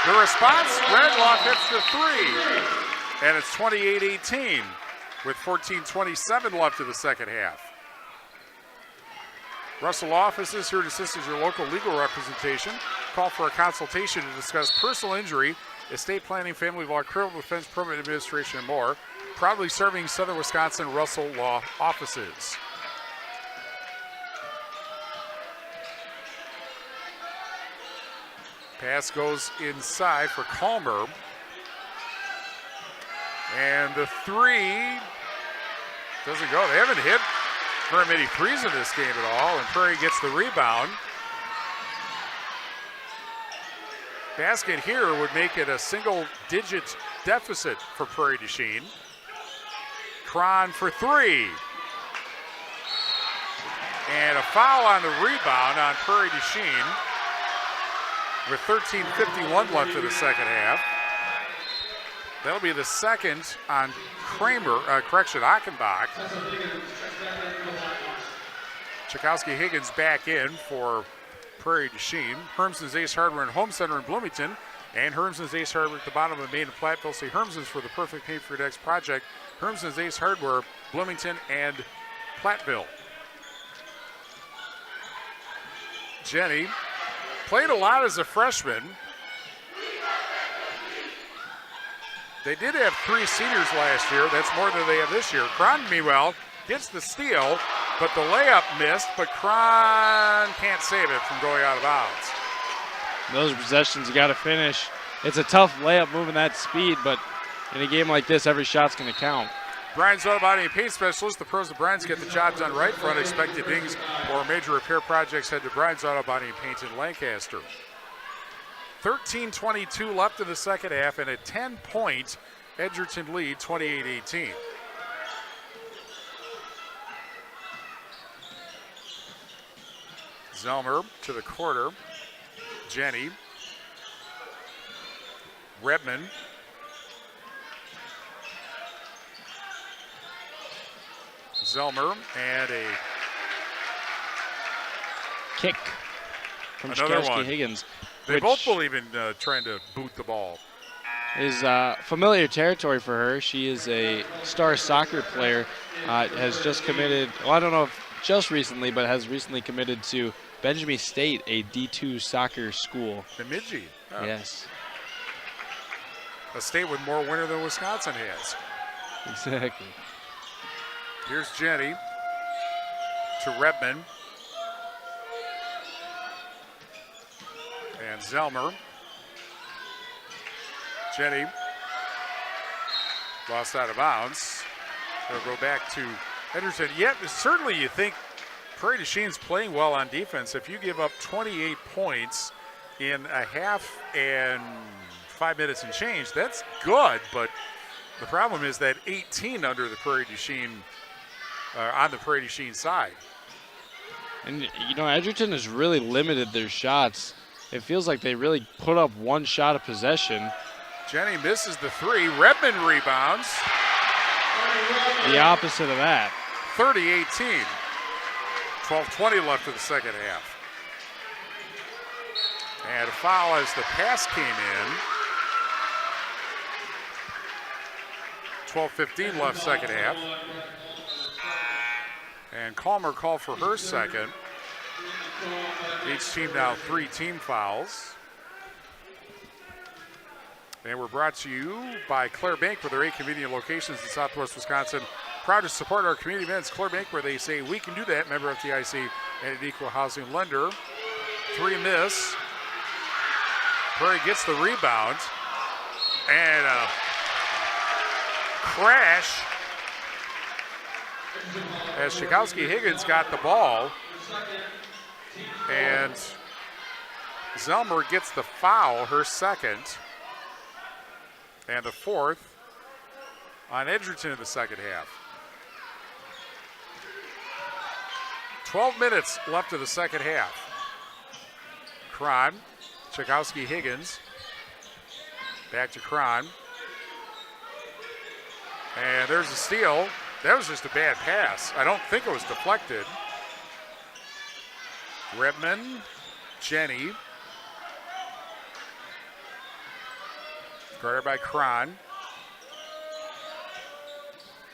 A: The response, Redlock hits the three. And it's 28-18 with 14:27 left in the second half. Russell Offices here to assist as your local legal representation. Call for a consultation to discuss personal injury, estate planning, family law, criminal defense, permanent administration, and more. Proudly serving Southern Wisconsin Russell Law Offices. Pass goes inside for Calmer. And the three doesn't go. They haven't hit very many threes in this game at all, and Prairie gets the rebound. Basket here would make it a single-digit deficit for Prairie du Chien. Cron for three. And a foul on the rebound on Prairie du Chien with 13:51 left in the second half. That'll be the second on Achenbach. Tchaikovsky-Higgins back in for Prairie du Chien. Hermson's Ace Hardware and Home Center in Bloomington. And Hermson's Ace Hardware at the bottom of Main and Platteville. See Hermson's for the perfect paint for your next project. Hermson's Ace Hardware, Bloomington and Platteville. Jenny played a lot as a freshman. They did have three seniors last year. That's more than they have this year. Cron, meanwhile, gets the steal, but the layup missed, but Cron can't save it from going out of bounds.
C: Those possessions you got to finish. It's a tough layup moving that speed, but in a game like this, every shot's going to count.
A: Brian's Auto Body and Paint Specialist. The pros of Brian's get the job done right. For unexpected dings or major repair projects, head to Brian's Auto Body and Paint in Lancaster. 13:22 left in the second half, and a 10-point Edgerton lead, 28-18. Zelmer to the quarter. Jenny. Redman. Zelmer, and a
C: kick from
A: another one.
C: Higgins.
A: They both believe in trying to boot the ball.
C: Is familiar territory for her. She is a star soccer player. Has just committed, well, I don't know if just recently, but has recently committed to Benjamin State, a D2 soccer school.
A: Bemidji. Oh.
C: Yes.
A: A state with more winter than Wisconsin has.
C: Exactly.
A: Here's Jenny to Redman. And Zelmer. Jenny lost out of bounds. They'll go back to Edgerton. Yet, certainly you think Prairie du Chien's playing well on defense. If you give up 28 points in a half and 5 minutes and change, that's good. But the problem is that 18 under the Prairie du Chien, on the Prairie du Chien side.
C: And, you know, Edgerton has really limited their shots. It feels like they really put up one shot of possession.
A: Jenny misses the three. Redman rebounds.
C: The opposite of that.
A: 30-18. 12:20 left of the second half. And a foul as the pass came in. 12:15 left second half. And Calmer called for her second. Each team now 3 team fouls. And we're brought to you by Claire Bank with their 8 convenient locations in Southwest Wisconsin. Proud to support our community events. Claire Bank, where they say we can do that. Member of FDIC and an equal housing lender. three miss. Prairie gets the rebound. And a crash as Tchaikovsky-Higgins got the ball. And Zelmer gets the foul, her second. And the fourth on Edgerton in the second half. 12 minutes left of the second half. Cron, Tchaikovsky-Higgins. Back to Cron. And there's a steal. That was just a bad pass. I don't think it was deflected. Redman, Jenny. Guarded by Cron.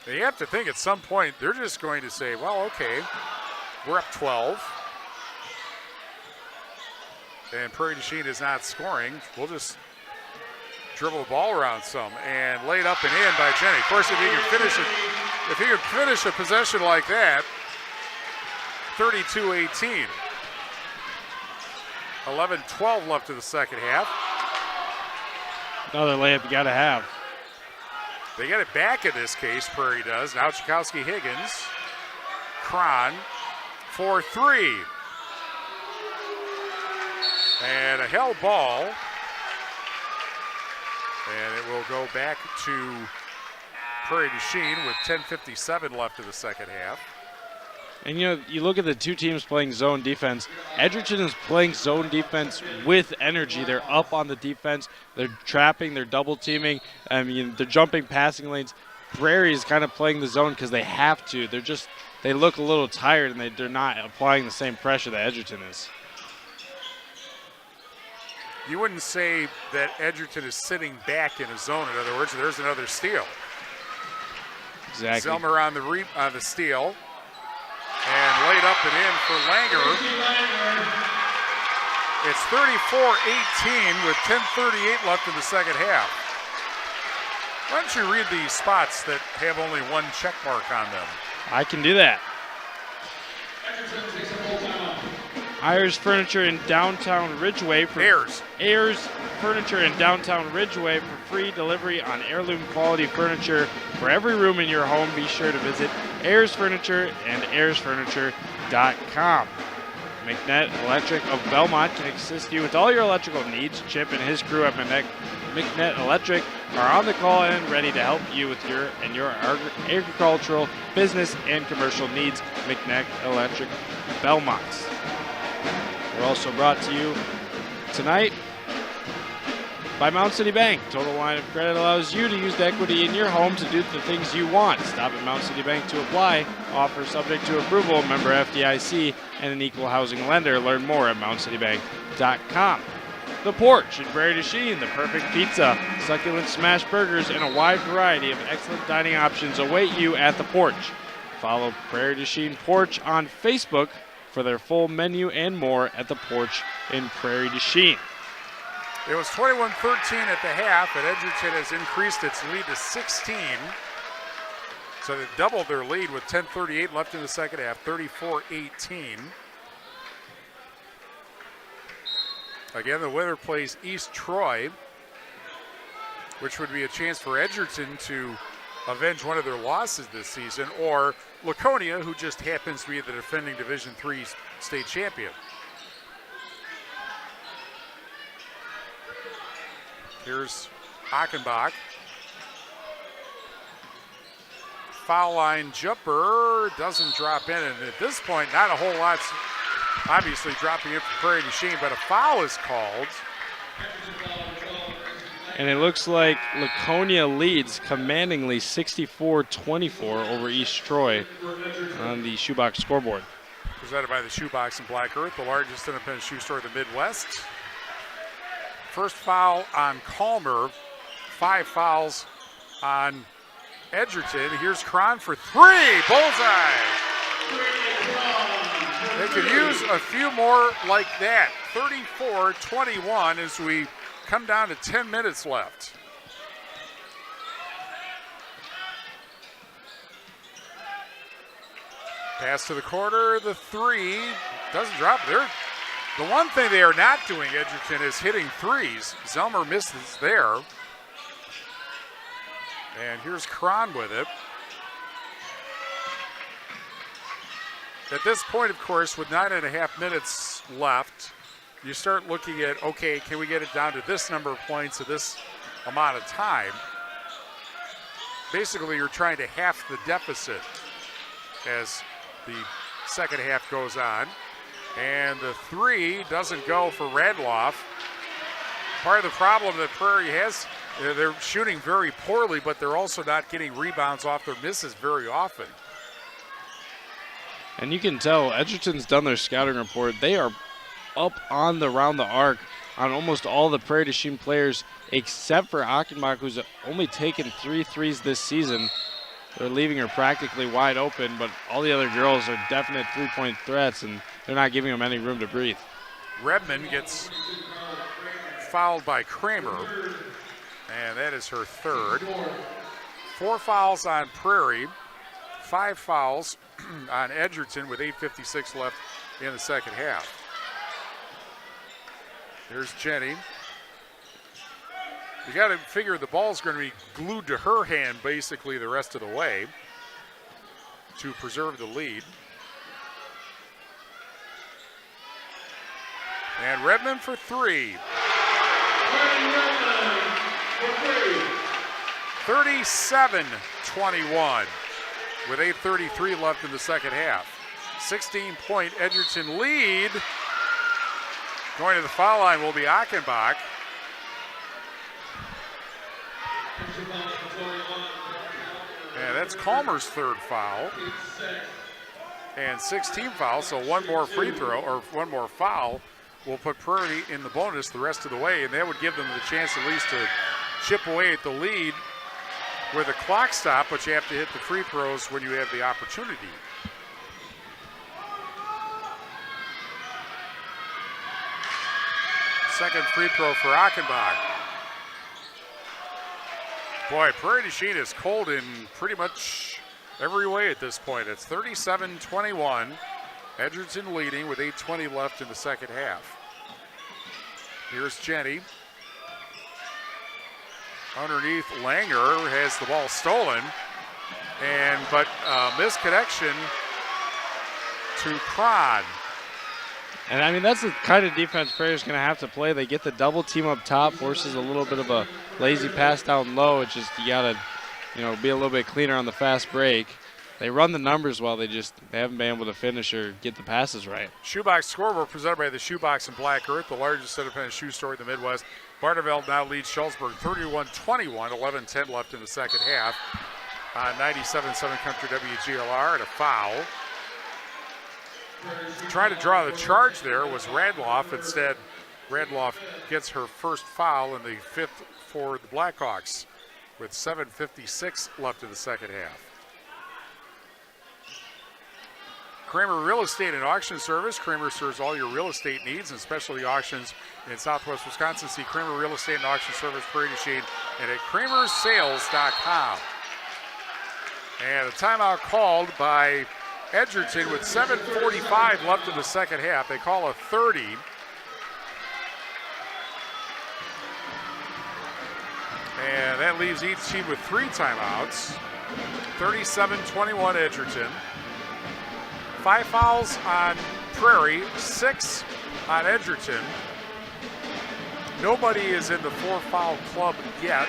A: And you have to think at some point they're just going to say, well, okay, we're up 12. And Prairie du Chien is not scoring. We'll just dribble the ball around some and laid up and in by Jenny. Of course, if he could finish a possession like that, 32-18. 11-12 left in the second half.
C: Another layup you got to have.
A: They get it back in this case, Prairie does. Now Tchaikovsky-Higgins. Cron for three. And a held ball. And it will go back to Prairie du Chien with 10:57 left in the second half.
C: And you know, you look at the two teams playing zone defense. Edgerton is playing zone defense with energy. They're up on the defense. They're trapping. They're double teaming. I mean, they're jumping passing lanes. Prairie is kind of playing the zone because they have to. They look a little tired and they're not applying the same pressure that Edgerton is.
A: You wouldn't say that Edgerton is sitting back in a zone. In other words, there's another steal.
C: Exactly.
A: Zelmer on the steal. And laid up and in for Langer. It's 34-18 with 10:38 left in the second half. Why don't you read the spots that have only one check mark on them?
C: I can do that. Ayers Furniture in downtown Ridgeway. Ayers Furniture in downtown Ridgeway for free delivery on heirloom quality furniture for every room in your home. Be sure to visit Ayers Furniture and AyersFurniture.com. McNett Electric of Belmont can assist you with all your electrical needs. Chip and his crew at McNett Electric are on the call and ready to help you with your agricultural, business, and commercial needs. McNett Electric Belmont. We're also brought to you tonight by Mount City Bank. Total line of credit allows you to use the equity in your home to do the things you want. Stop at Mount City Bank to apply. Offer subject to approval. Member FDIC and an equal housing lender. Learn more at mountcitybank.com. The Porch in Prairie du Chien. The perfect pizza, succulent smash burgers, and a wide variety of excellent dining options await you at The Porch. Follow Prairie du Chien Porch on Facebook for their full menu and more at The Porch in Prairie du Chien.
A: It was 21-13 at the half, and Edgerton has increased its lead to 16. So they doubled their lead with 10:38 left in the second half, 34-18. Again, the winner plays East Troy, which would be a chance for Edgerton to avenge one of their losses this season, or Laconia, who just happens to be the defending Division III state champion. Here's Achenbach. Foul line jumper doesn't drop in, and at this point, not a whole lot obviously dropping in for Prairie du Chien, but a foul is called.
C: And it looks like Laconia leads commandingly 64-24 over East Troy on the Shoebox scoreboard.
A: Presented by the Shoebox in Black Earth, the largest independent shoe store in the Midwest. First foul on Calmer, 5 fouls on Edgerton. Here's Cron for three, bullseye. They could use a few more like that. 34-21 as we come down to 10 minutes left. Pass to the corner, the three doesn't drop. The one thing they are not doing, Edgerton, is hitting threes. Zelmer misses there. And here's Cron with it. At this point, of course, with 9.5 minutes left, you start looking at, okay, can we get it down to this number of points at this amount of time? Basically, you're trying to half the deficit as the second half goes on. And the three doesn't go for Radloff. Part of the problem that Prairie has, they're shooting very poorly, but they're also not getting rebounds off their misses very often.
C: And you can tell Edgerton's done their scouting report. They are up around the arc on almost all the Prairie du Chien players except for Achenbach, who's only taken 3 threes this season. They're leaving her practically wide open, but all the other girls are definite three-point threats, and they're not giving them any room to breathe.
A: Redmond gets fouled by Kramer, and that is her third. 4 fouls on Prairie, 5 fouls on Edgerton with 8:56 left in the second half. There's Jenny. You got to figure the ball's going to be glued to her hand basically the rest of the way to preserve the lead. And Redmond for 3. 37-21 with 8:33 left in the second half. 16-point Edgerton lead. Going to the foul line will be Achenbach. And that's Calmer's third foul. And 16 fouls, so one more free throw or one more foul will put Prairie in the bonus the rest of the way, and that would give them the chance at least to chip away at the lead with a clock stop, but you have to hit the free throws when you have the opportunity. Second free throw for Achenbach. Boy, Prairie du Chien is cold in pretty much every way at this point. It's 37-21. Edgerton leading with 8:20 left in the second half. Here's Jenny. Underneath, Langer has the ball stolen, but misconnection to Cron.
C: And I mean, that's the kind of defense Prairie's going to have to play. They get the double team up top, forces a little bit of a lazy pass down low. It's just you got to, be a little bit cleaner on the fast break. They run the numbers well. They haven't been able to finish or get the passes right.
A: Shoebox scoreboard presented by the Shoebox in Black Earth, the largest independent shoe store in the Midwest. Barneveld now leads Schultzburg 31-21, 11:10 left in the second half. 97.7 Country WGLR and a foul. Trying to draw the charge there was Radloff. Instead, Radloff gets her first foul and the 5th for the Blackhawks with 7:56 left in the second half. Kramer Real Estate and Auction Service. Kramer serves all your real estate needs and specialty auctions in Southwest Wisconsin. See Kramer Real Estate and Auction Service, Prairie du Chien, and at kramersales.com. And a timeout called by Edgerton with 7:45 left in the second half. They call a 30. And that leaves each team with 3 timeouts. 37-21 Edgerton. 5 fouls on Prairie, 6 on Edgerton. Nobody is in the 4-foul club yet.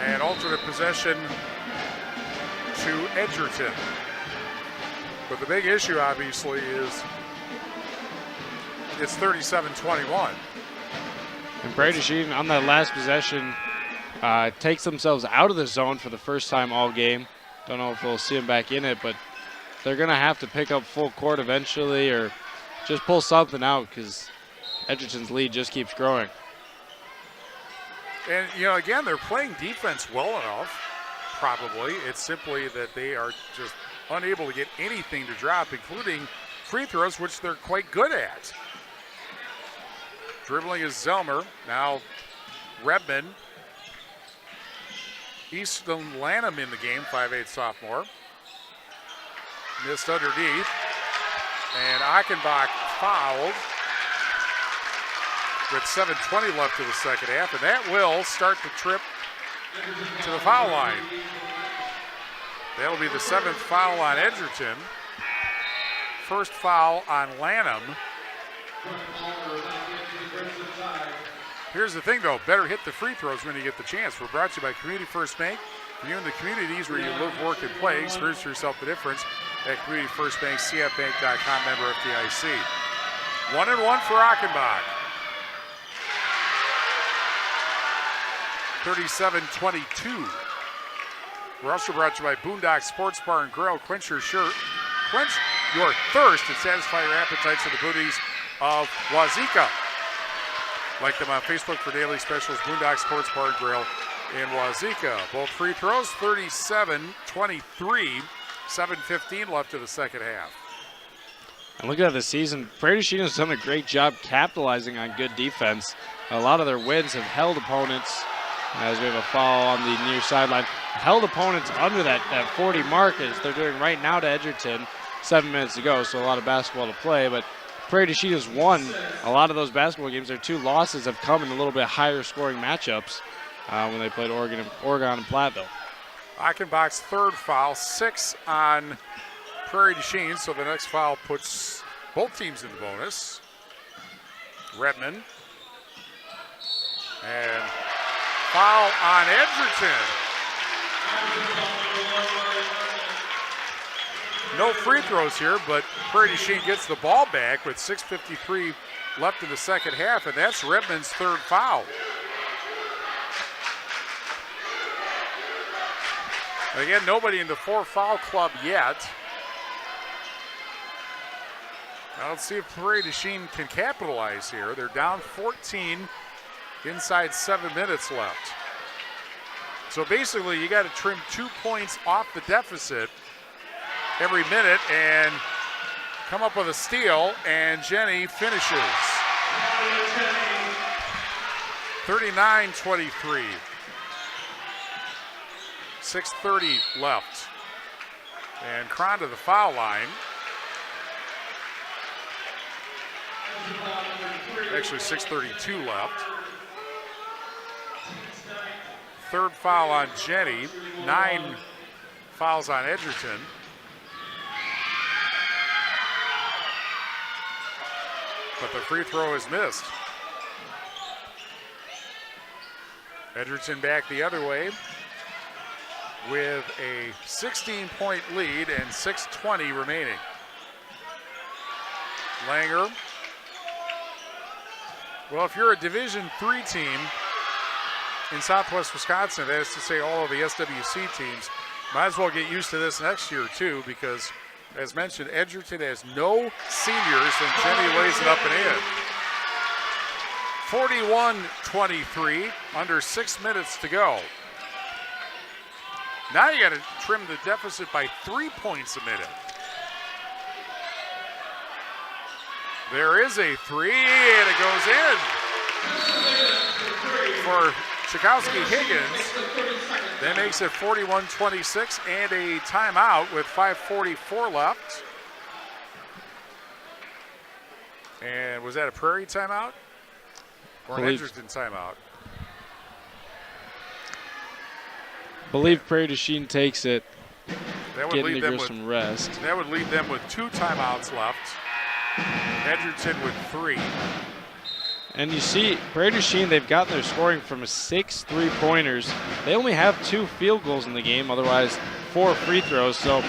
A: And alternate possession to Edgerton. But the big issue, obviously, is it's 37-21.
C: And Prairie du Chien on that last possession takes themselves out of the zone for the first time all game. Don't know if we'll see them back in it, but they're going to have to pick up full court eventually or just pull something out because Edgerton's lead just keeps growing.
A: And, again, they're playing defense well enough, probably. It's simply that they are just unable to get anything to drop, including free throws, which they're quite good at. Dribbling is Zelmer. Now Redmond. Easton Lanham in the game, 5'8" sophomore. Missed underneath. And Achenbach fouled with 7:20 left in the second half, and that will start the trip to the foul line. That'll be the 7th foul on Edgerton. First foul on Lanham. Here's the thing, though. Better hit the free throws when you get the chance. We're brought to you by Community First Bank. For you in the communities where you live, work, and play, experience for yourself the difference at Community First Bank, cfbank.com, member FDIC. 1-1 for Achenbach. 37-22. We're also brought to you by Boondock Sports Bar and Grill. Quench your thirst and satisfy your appetites of the booties of Wazeeka. Like them on Facebook for daily specials. Boondock Sports Bar and Grill in Wazeeka. Both free throws, 37-23. 7:15 left in the second half.
C: And looking at the season, Prairie du Chien has done a great job capitalizing on good defense. A lot of their wins have held opponents, as we have a foul on the near sideline, held opponents under that 40 mark as they're doing right now to Edgerton. 7 minutes to go, so a lot of basketball to play. But Prairie du Chien has won a lot of those basketball games. Their 2 losses have come in a little bit higher scoring matchups when they played Oregon and Platteville.
A: Achenbach's 3rd foul, 6 on Prairie du Chien, so the next foul puts both teams in the bonus. Redmond. And foul on Edgerton. No free throws here, but Prairie du Chien gets the ball back with 6:53 left in the second half, and that's Redmond's 3rd foul. Again, nobody in the 4-foul club yet. Now let's see if Prairie du Chien can capitalize here. They're down 14 inside 7 minutes left. So basically, you got to trim 2 points off the deficit every minute and come up with a steal, and Jenny finishes. 39-23. 6:30 left. And Cron to the foul line. Actually, 6:32 left. 3rd foul on Jenny. 9 fouls on Edgerton. But the free throw is missed. Edgerton back the other way with a 16-point lead and 6:20 remaining. Langer. Well, if you're a Division III team in Southwest Wisconsin, that is to say all of the SWC teams, might as well get used to this next year too, because as mentioned, Edgerton has no seniors, and Jenny lays it up and in. 41-23, under 6 minutes to go. Now you got to trim the deficit by 3 points a minute. There is a 3, and it goes in for Chakowski-Higgins. That makes it 41-26 and a timeout with 5:44 left. And was that a Prairie timeout or an Edgerton timeout?
C: Believe Prairie du Chien takes it.
A: That would leave them with
C: some rest.
A: That would leave them with 2 timeouts left. Edgerton with 3.
C: And you see, Prairie du Chien, they've gotten their scoring from 6 3-pointers. They only have 2 field goals in the game, otherwise 4 free throws. So,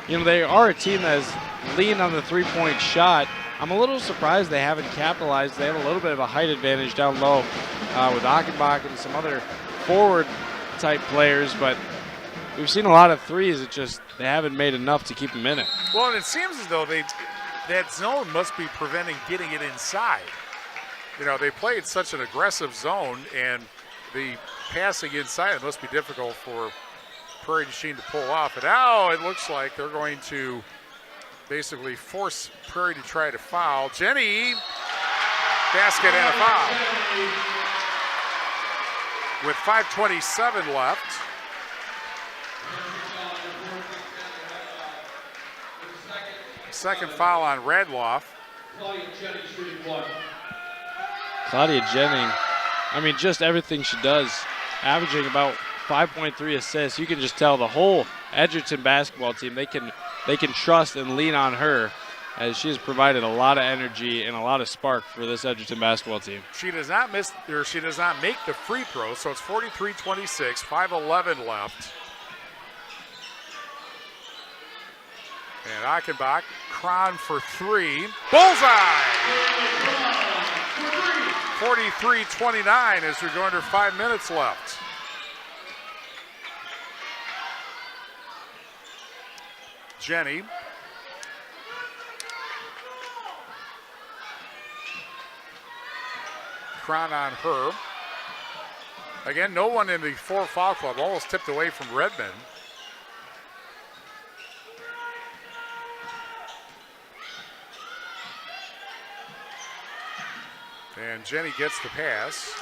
C: they are a team that is leaning on the 3-point shot. I'm a little surprised they haven't capitalized. They have a little bit of a height advantage down low with Achenbach and some other forward-type players, but we've seen a lot of threes. It's just they haven't made enough to keep them in it.
A: Well, and it seems as though that zone must be preventing getting it inside. They played such an aggressive zone, and the passing inside, it must be difficult for Prairie du Chien to pull off. And now it looks like they're going to basically force Prairie to try to foul. Jenny, basket and a foul. With 5:27 left. Second foul on Radloff.
C: Claudia Jennings, I mean, just everything she does, averaging about 5.3 assists. You can just tell the whole Edgerton basketball team, they can trust and lean on her, as she has provided a lot of energy and a lot of spark for this Edgerton basketball team.
A: She does not miss, or she does not make the free throw, so it's 43-26, 5:11 left. And Achenbach, Cron for three. Bullseye! 43-29 as we go under 5 minutes left. Jenny. Cron on her. Again, no one in the 4 foul club, almost tipped away from Redmond. And Jenny gets the pass.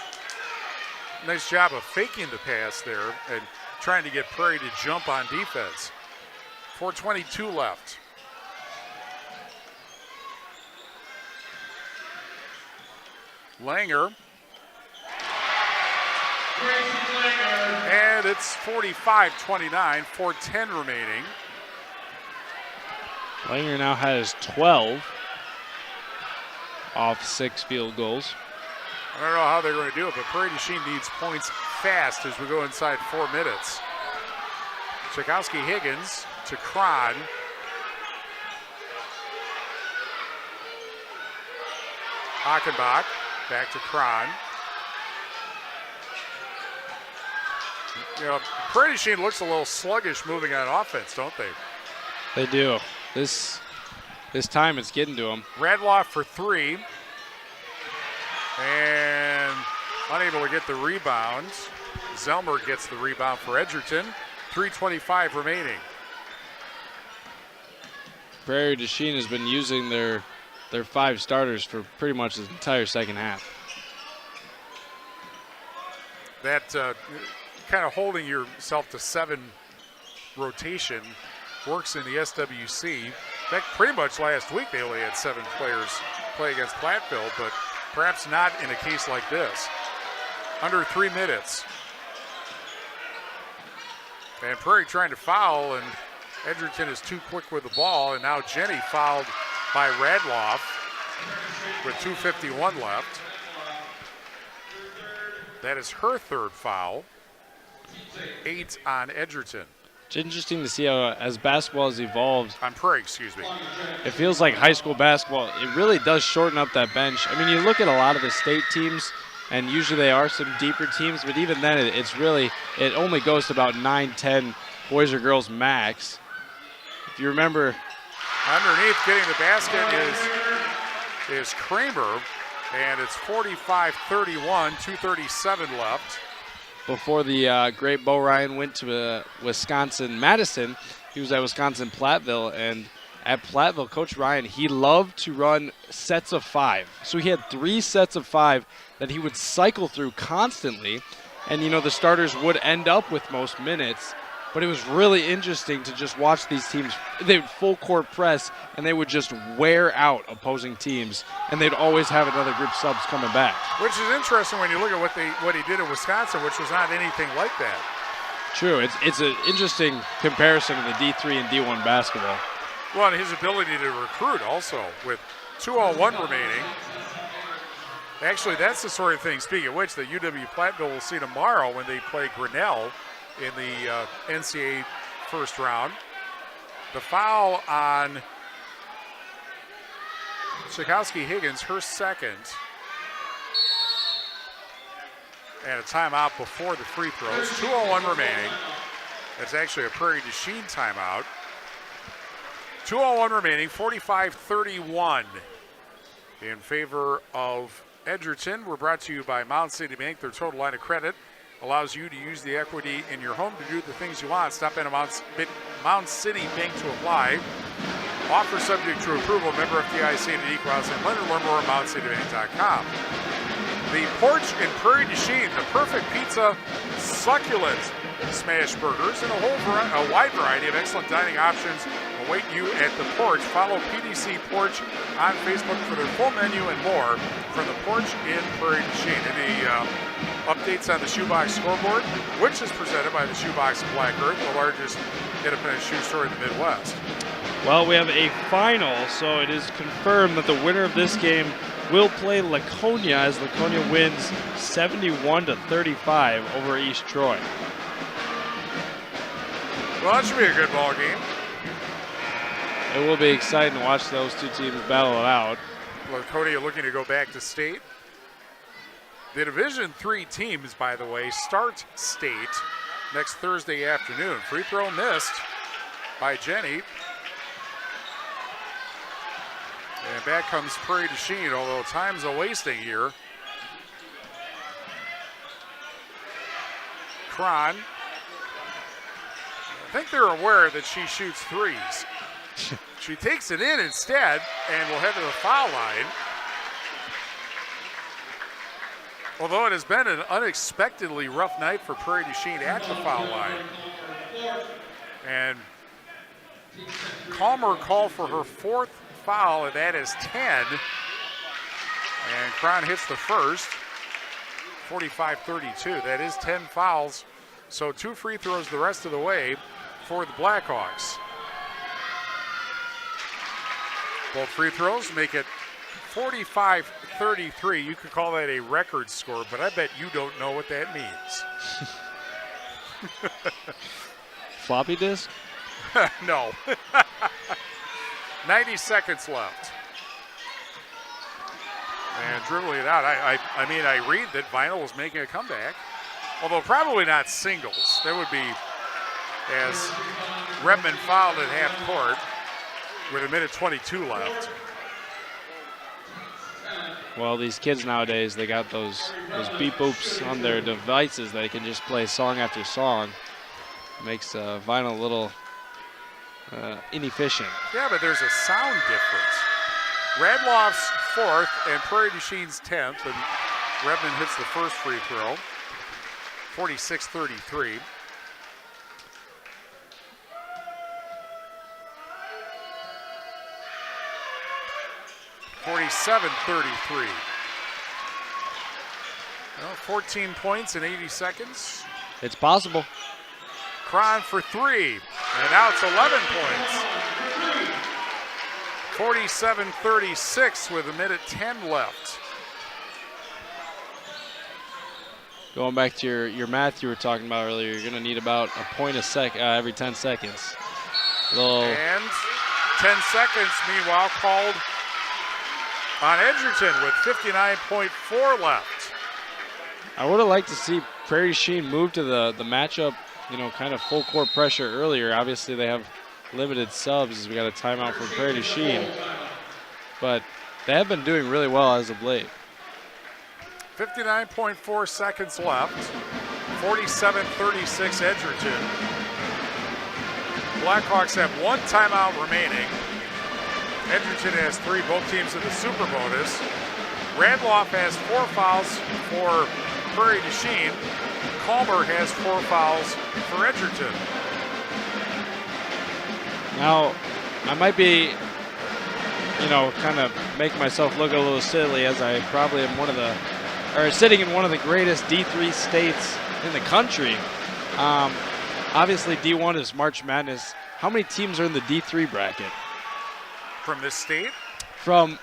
A: Nice job of faking the pass there and trying to get Prairie to jump on defense. 4:22 left. Langer. And it's 45-29, 4:10 remaining.
C: Langer now has 12 off 6 field goals.
A: I don't know how they're going to do it, but Prairie Chien needs points fast as we go inside 4 minutes. Tchaikovsky-Higgins to Cron. Achenbach back to Cron. You know, Prairie Chien looks a little sluggish moving on offense, don't they?
C: They do. This time it's getting to them.
A: Radloff for three. And unable to get the rebound. Zelmer gets the rebound for Edgerton. 3:25 remaining.
C: Prairie du Chien has been using their 5 starters for pretty much the entire second half.
A: That kind of holding yourself to 7 rotation works in the SWC. In fact, pretty much last week they only had 7 players play against Platteville, but perhaps not in a case like this. Under 3 minutes. And Prairie trying to foul, and Edgerton is too quick with the ball, and now Jenny fouled by Radloff with 2:51 left. That is her 3rd foul. 8 on Edgerton.
C: It's interesting to see how, as basketball has evolved.
A: On Prairie, excuse me.
C: It feels like high school basketball, it really does shorten up that bench. I mean, you look at a lot of the state teams, and usually they are some deeper teams, but even then it only goes to about 9-10 boys or girls max. If you remember,
A: underneath getting the basket is Kramer, and it's 45-31, 2:37 left.
C: Before the great Bo Ryan went to Wisconsin-Madison, he was at Wisconsin-Platteville, and at Platteville, Coach Ryan, he loved to run sets of 5. So he had 3 sets of 5 that he would cycle through constantly, and you know the starters would end up with most minutes. But it was really interesting to just watch these teams. They would full court press, and they would just wear out opposing teams, and they'd always have another group subs coming back.
A: Which is interesting when you look at what he did in Wisconsin, which was not anything like that.
C: True, it's an interesting comparison to the D3 and D1 basketball.
A: Well, and his ability to recruit also with 2:01 remaining. Actually, that's the sort of thing, speaking of which, that UW-Platteville will see tomorrow when they play Grinnell in the NCAA first round. The foul on Tchaikovsky-Higgins, her 2nd. And a timeout before the free throws. 2:01 remaining. That's actually a Prairie du Chien timeout. 2:01 remaining, 45-31 in favor of Edgerton. We're brought to you by Mound City Bank. Their total line of credit allows you to use the equity in your home to do the things you want. Stop in a Mound City Bank to apply. Offer subject to approval. Member FDIC and equal housing lender. Learn more at MoundCityBank.com. The Porch in Prairie du Chien, the perfect pizza, succulent smash burgers, and a wide variety of excellent dining options await you at the porch. Follow PDC Porch on Facebook for their full menu and more from the porch in Prairie du Chien. Any updates on the Shoebox scoreboard, which is presented by the Shoebox of Black Earth, the largest independent shoe store in the Midwest.
C: Well, we have a final, so it is confirmed that the winner of this game will play Laconia as Laconia wins 71-35 over East Troy.
A: Well, that should be a good ball game.
C: It will be exciting to watch those two teams battle it out.
A: Laconia looking to go back to state. The Division III teams, by the way, start state next Thursday afternoon. Free throw missed by Jenny. And back comes Prairie du Chien, although time's a wasting here. Cron. I think they're aware that she shoots threes. She takes it in instead and will head to the foul line. Although it has been an unexpectedly rough night for Prairie du Chien at the foul line. And Calmer called for her fourth foul, and that is 10. And Cron hits the first, 45-32. That is 10 fouls. So 2 free throws the rest of the way for the Blackhawks. Both free throws make it 45-33. You could call that a record score, but I bet you don't know what that means.
C: Floppy disk?
A: No. 90 seconds left. And dribbling it out. I mean, I read that Vinyl was making a comeback, although probably not singles. That would be as Redmond fouled at half court with 1:22 left.
C: Well, these kids nowadays, they got those beep boops on their devices. They can just play song after song. Makes Vinyl a little inefficient.
A: Yeah, but there's a sound difference. Radloff's fourth and Prairie du Chien's 10th, and Redmond hits the first free throw. 46-33. (47-33). Well, 14 points in 80 seconds.
C: It's possible.
A: Cron for 3, and now it's 11 points. 47-36 with 1:10 left.
C: Going back to your math you were talking about earlier, you're going to need about a point every 10 seconds.
A: And 10 seconds, meanwhile, called on Edgerton with 59.4 left.
C: I would have liked to see Prairie du Chien move to the matchup, kind of full court pressure earlier. Obviously, they have limited subs as we got a timeout from Prairie du Chien. But they have been doing really well as of late.
A: 59.4 seconds left. 47-36 Edgerton. Blackhawks have 1 timeout remaining. Edgerton has 3, both teams in the super bonus. Radloff has 4 fouls for Prairie du Chien. Calmer has 4 fouls for Edgerton.
C: Now, I might be, kind of make myself look a little silly, as I probably am sitting in one of the greatest D3 states in the country. Obviously, D1 is March Madness. How many teams are in the D3 bracket?
A: From this state?
C: In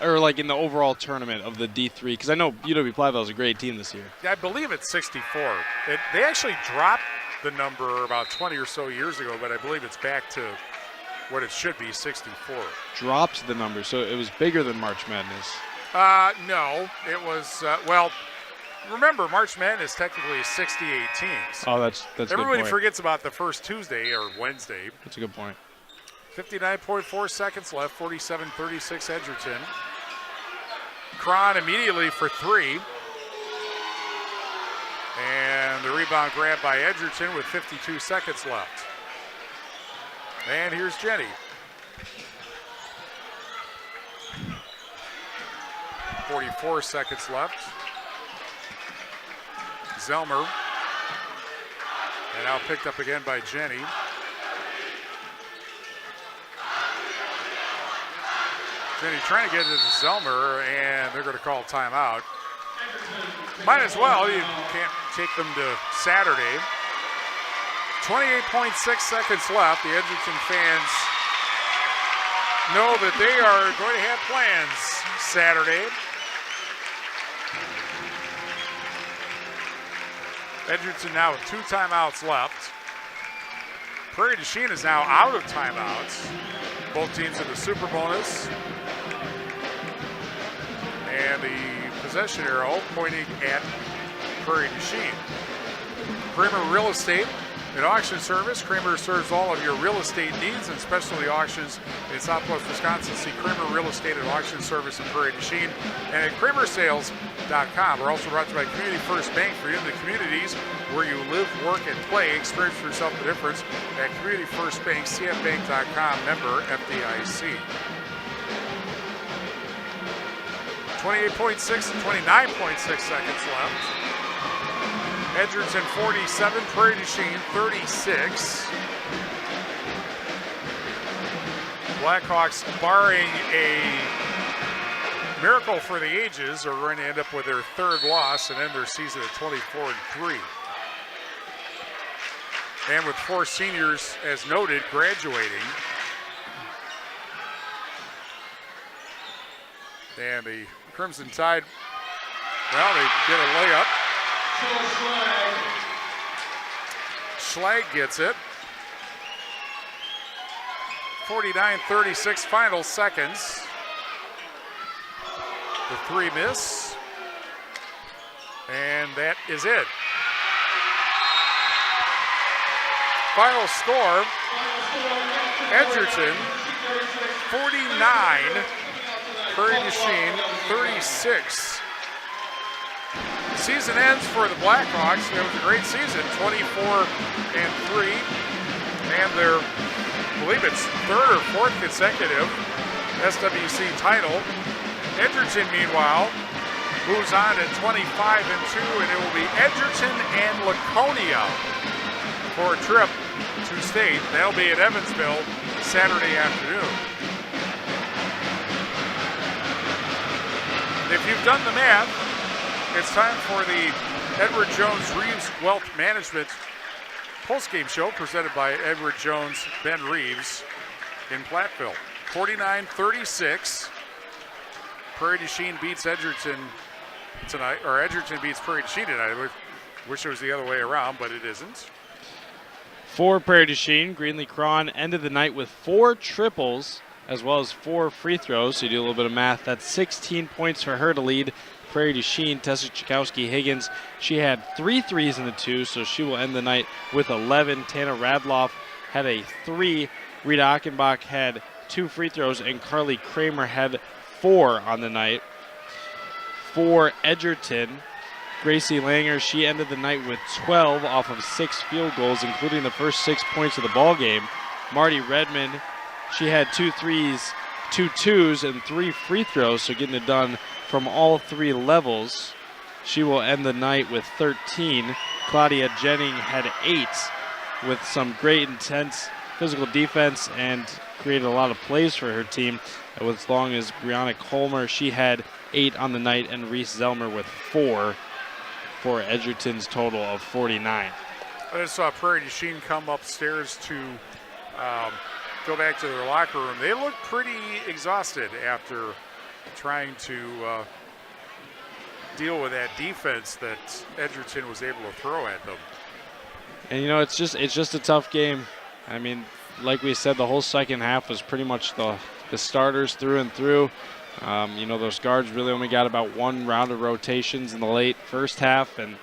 C: the overall tournament of the D3, because I know UW-Platteville is a great team this year.
A: I believe it's 64. They actually dropped the number about 20 or so years ago, but I believe it's back to what it should be, 64.
C: Dropped the number, so it was bigger than March Madness.
A: No, it was, remember, March Madness technically is 68 teams.
C: Oh, that's a good point.
A: Everybody forgets about the first Tuesday or Wednesday.
C: That's a good point.
A: 59.4 seconds left, 47-36 Edgerton. Cron immediately for 3. And the rebound grabbed by Edgerton with 52 seconds left. And here's Jenny. .44 seconds left. Zelmer. And now picked up again by Jenny. Then he's trying to get it to Zelmer, and they're going to call timeout. Might as well. You can't take them to Saturday. 28.6 seconds left. The Edgerton fans know that they are going to have plans Saturday. Edgerton now with 2 timeouts left. Prairie du Chien is now out of timeouts. Both teams in the super bonus. And the possession arrow pointing at Prairie du Chien. Kramer Real Estate and Auction Service. Kramer serves all of your real estate needs and specialty auctions in Southwest Wisconsin. See Kramer Real Estate and Auction Service in Prairie du Chien and at kramersales.com. We're also brought to you by Community First Bank for you in the communities where you live, work, and play. Experience for yourself the difference at Community First Bank, cfbank.com, member FDIC. 28.6 and 29.6 seconds left. Edgerton 47, Prairie du Chien 36. Blackhawks, barring a miracle for the ages, are going to end up with their 3rd loss and end their season at 24-3. And with 4 seniors, as noted, graduating. And the Crimson Tide, well, they get a layup. Schlag gets it. 49-36 final seconds. The 3 miss. And that is it. Final score, Edgerton 49, Prairie du Chien 36. Season ends for the Blackhawks. It was a great season, 24-3, and their, I believe it's 3rd or 4th consecutive SWC title. Edgerton, meanwhile, moves on at 25-2, and it will be Edgerton and Laconia for a trip to state. They'll be at Evansville Saturday afternoon. If you've done the math, it's time for the Edward Jones Reeves Wealth Management postgame show presented by Edward Jones, Ben Reeves in Platteville. 49-36. Prairie du Chien beats Edgerton tonight, or Edgerton beats Prairie du Chien tonight. I wish it was the other way around, but it isn't.
C: For Prairie du Chien, Greenlee Cron ended the night with 4 triples as well as 4 free throws. So you do a little bit of math. That's 16 points for her to lead Prairie du Chien. Tessa Chakowski-Higgins, she had 3 threes in the 2, so she will end the night with 11. Tana Radloff had a 3. Rita Achenbach had 2 free throws, and Carly Kramer had 4 on the night. For Edgerton, Gracie Langer, she ended the night with 12 off of 6 field goals, including the first 6 points of the ball game. Marty Redmond, she had 2 threes, 2 twos, and 3 free throws, so getting it done from all 3 levels. She will end the night with 13. Claudia Jennings had 8 with some great intense physical defense and created a lot of plays for her team. As long as Brianna Colmer, she had 8 on the night, and Reese Zelmer with 4 for Edgerton's total of 49.
A: I just saw Prairie du Chien come upstairs to go back to their locker room. They look pretty exhausted after trying to deal with that defense that Edgerton was able to throw at them.
C: And you know, it's just a tough game. I mean, like we said, the whole second half was pretty much the starters through and through. You know, those guards really only got about 1 round of rotations in the late first half, and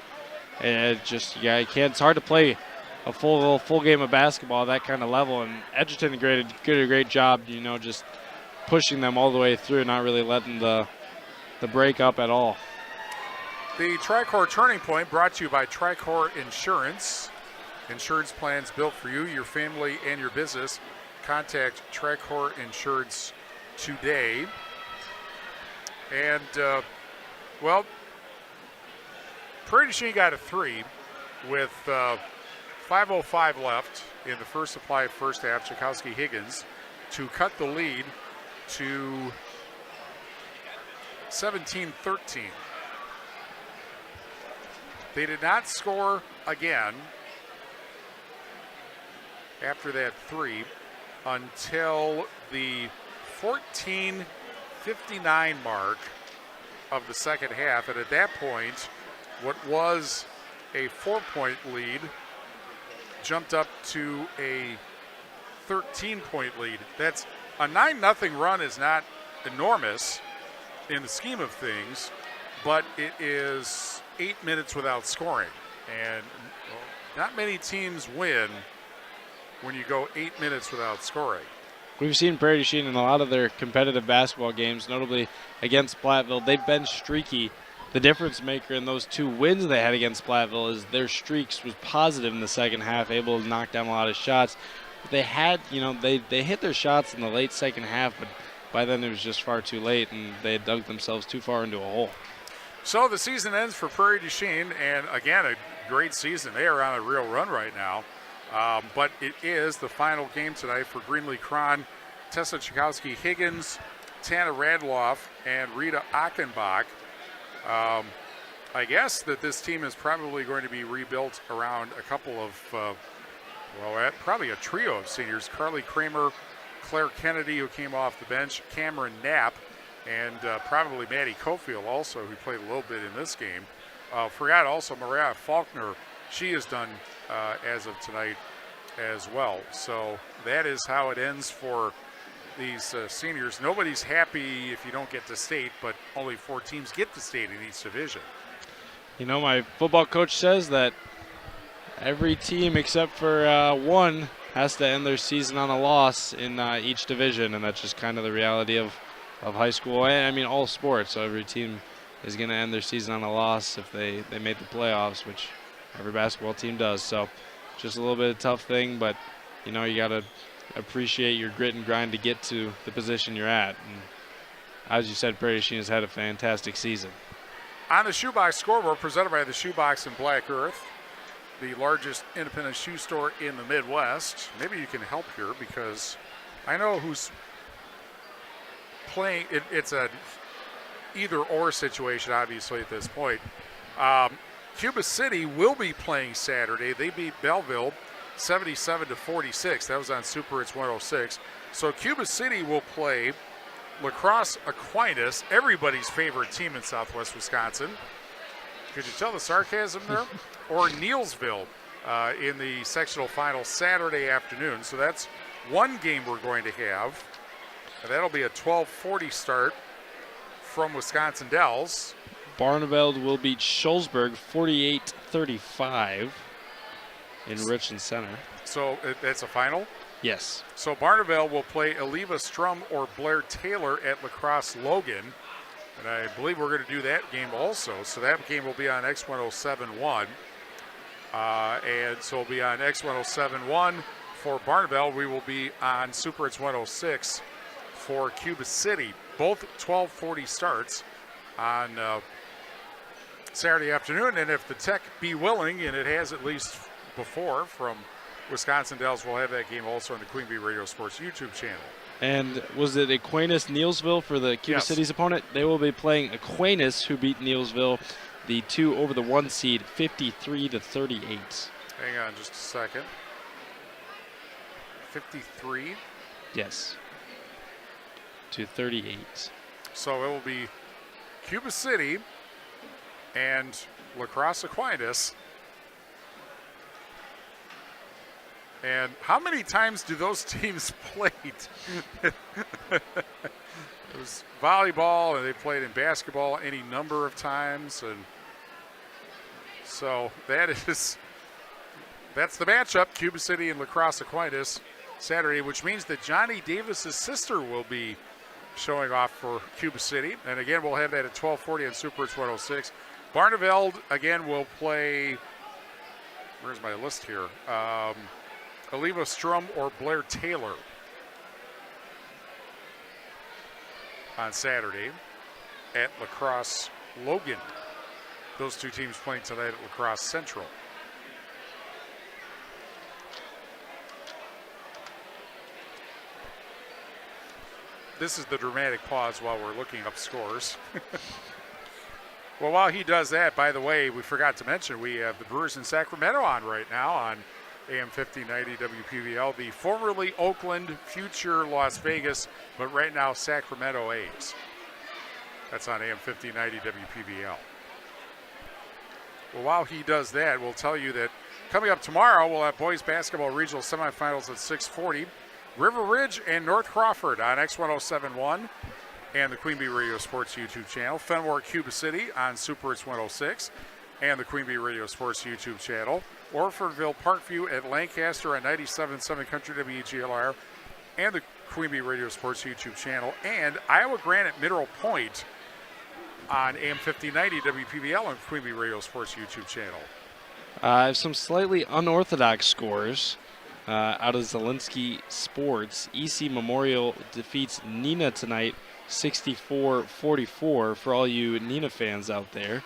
C: it just, yeah, you can't. It's hard to play a full game of basketball at that kind of level. And Edgerton did a great job, you know, just pushing them all the way through, not really letting the break up at all.
A: The Tricor Turning Point brought to you by Tricor Insurance. Insurance plans built for you, your family, and your business. Contact Tricor Insurance today. And, well, Prairie du Chien got a 3 with 5:05 left in the first half, Chakowski-Higgins, to cut the lead to 17-13. They did not score again after that 3 until the 14:59 mark of the second half. And at that point, what was a 4-point lead jumped up to a 13-point lead. That's a 9-0 run is not enormous in the scheme of things, but it is 8 minutes without scoring. And not many teams win when you go 8 minutes without scoring.
C: We've seen Prairie du Chien in a lot of their competitive basketball games, notably against Platteville. They've been streaky. The difference maker in those 2 wins they had against Platteville is their streaks was positive in the second half, able to knock down a lot of shots. They had, they hit their shots in the late second half, but by then it was just far too late, and they had dug themselves too far into a hole.
A: So the season ends for Prairie du Chien, and again, a great season. They are on a real run right now. But it is the final game tonight for Greenlee Cron. Tessa Chakowski-Higgins, Tana Radloff, and Rita Achenbach. I guess that this team is probably going to be rebuilt around a couple of, probably a trio of seniors. Carly Kramer, Claire Kennedy, who came off the bench, Cameron Knapp, and probably Maddie Cofield also, who played a little bit in this game. Forgot also Mariah Faulkner. She is done as of tonight as well. So that is how it ends for these seniors. Nobody's happy if you don't get to state, but only 4 teams get to state in each division.
C: My football coach says that every team except for 1 has to end their season on a loss in each division, and that's just kind of the reality of high school. I mean, all sports. So every team is going to end their season on a loss if they made the playoffs, which every basketball team does. So just a little bit of a tough thing, but you got to appreciate your grit and grind to get to the position you're at. And as you said, Prairie du Chien has had a fantastic season.
A: On the Shoebox scoreboard, presented by the Shoebox in Black Earth, the largest independent shoe store in the Midwest. Maybe you can help here because I know who's playing. It's a either-or situation, obviously, at this point. Cuba City will be playing Saturday. They beat Belleville 77-46. That was on Super Hits 106. So Cuba City will play La Crosse Aquinas, everybody's favorite team in Southwest Wisconsin. Could you tell the sarcasm there? Or Neelsville in the sectional final Saturday afternoon. So that's one game we're going to have. And that'll be a 12:40 start from Wisconsin Dells.
C: Barneveld will beat Schulzberg 48-35 in Richland Center.
A: So that's a final?
C: Yes.
A: So Barneveld will play Aleva Strum or Blair Taylor at La Crosse Logan. And I believe we're going to do that game also. So that game will be on X1071. And so it'll be on X1071 for Barneveld. We will be on Super Hits 106 for Cuba City. Both 12:40 starts on Saturday afternoon. And if the Tech be willing, and it has at least before from Wisconsin Dells, we'll have that game also on the Queen Bee Radio Sports YouTube channel.
C: And was it Aquinas Neelsville for the Cuba City's opponent? They will be playing Aquinas, who beat Neelsville, the 2 over the 1 seed, 53-38.
A: Hang on just a second. 53?
C: Yes. To 38.
A: So it will be Cuba City and La Crosse Aquinas. And how many times do those teams played? It was volleyball, and they played in basketball any number of times. And so that's the matchup, Cuba City and La Crosse Aquinas Saturday, which means that Johnny Davis's sister will be showing off for Cuba City. And again, we'll have that at 12:40 on Super Hits 106. Barneveld, again, will play, where's my list here? Aleva Strum or Blair Taylor on Saturday at La Crosse Logan. Those two teams playing tonight at La Crosse Central. this is the dramatic pause while we're looking up scores. Well, while he does that, by the way, we forgot to mention we have the Brewers in Sacramento on right now on AM 1590 WPVL, the formerly Oakland, future Las Vegas, but right now Sacramento A's. That's on AM 1590 WPVL. Well, while he does that, we'll tell you that coming up tomorrow, we'll have boys basketball regional semifinals at 6:40. River Ridge and North Crawford on X1071 and the Queen Bee Radio Sports YouTube channel. Fenimore, Cuba City on Super It's 106 and the Queen Bee Radio Sports YouTube channel. Orfordville, Parkview at Lancaster on 97.7 Country WGLR and the Queen Bee Radio Sports YouTube channel. And Iowa Grant at Mineral Point on AM 1590 WPVL and Queen Bee Radio Sports YouTube channel.
C: I have some slightly unorthodox scores out of Zelensky Sports. EC Memorial defeats Nina tonight 64-44 for all you Nina fans out there.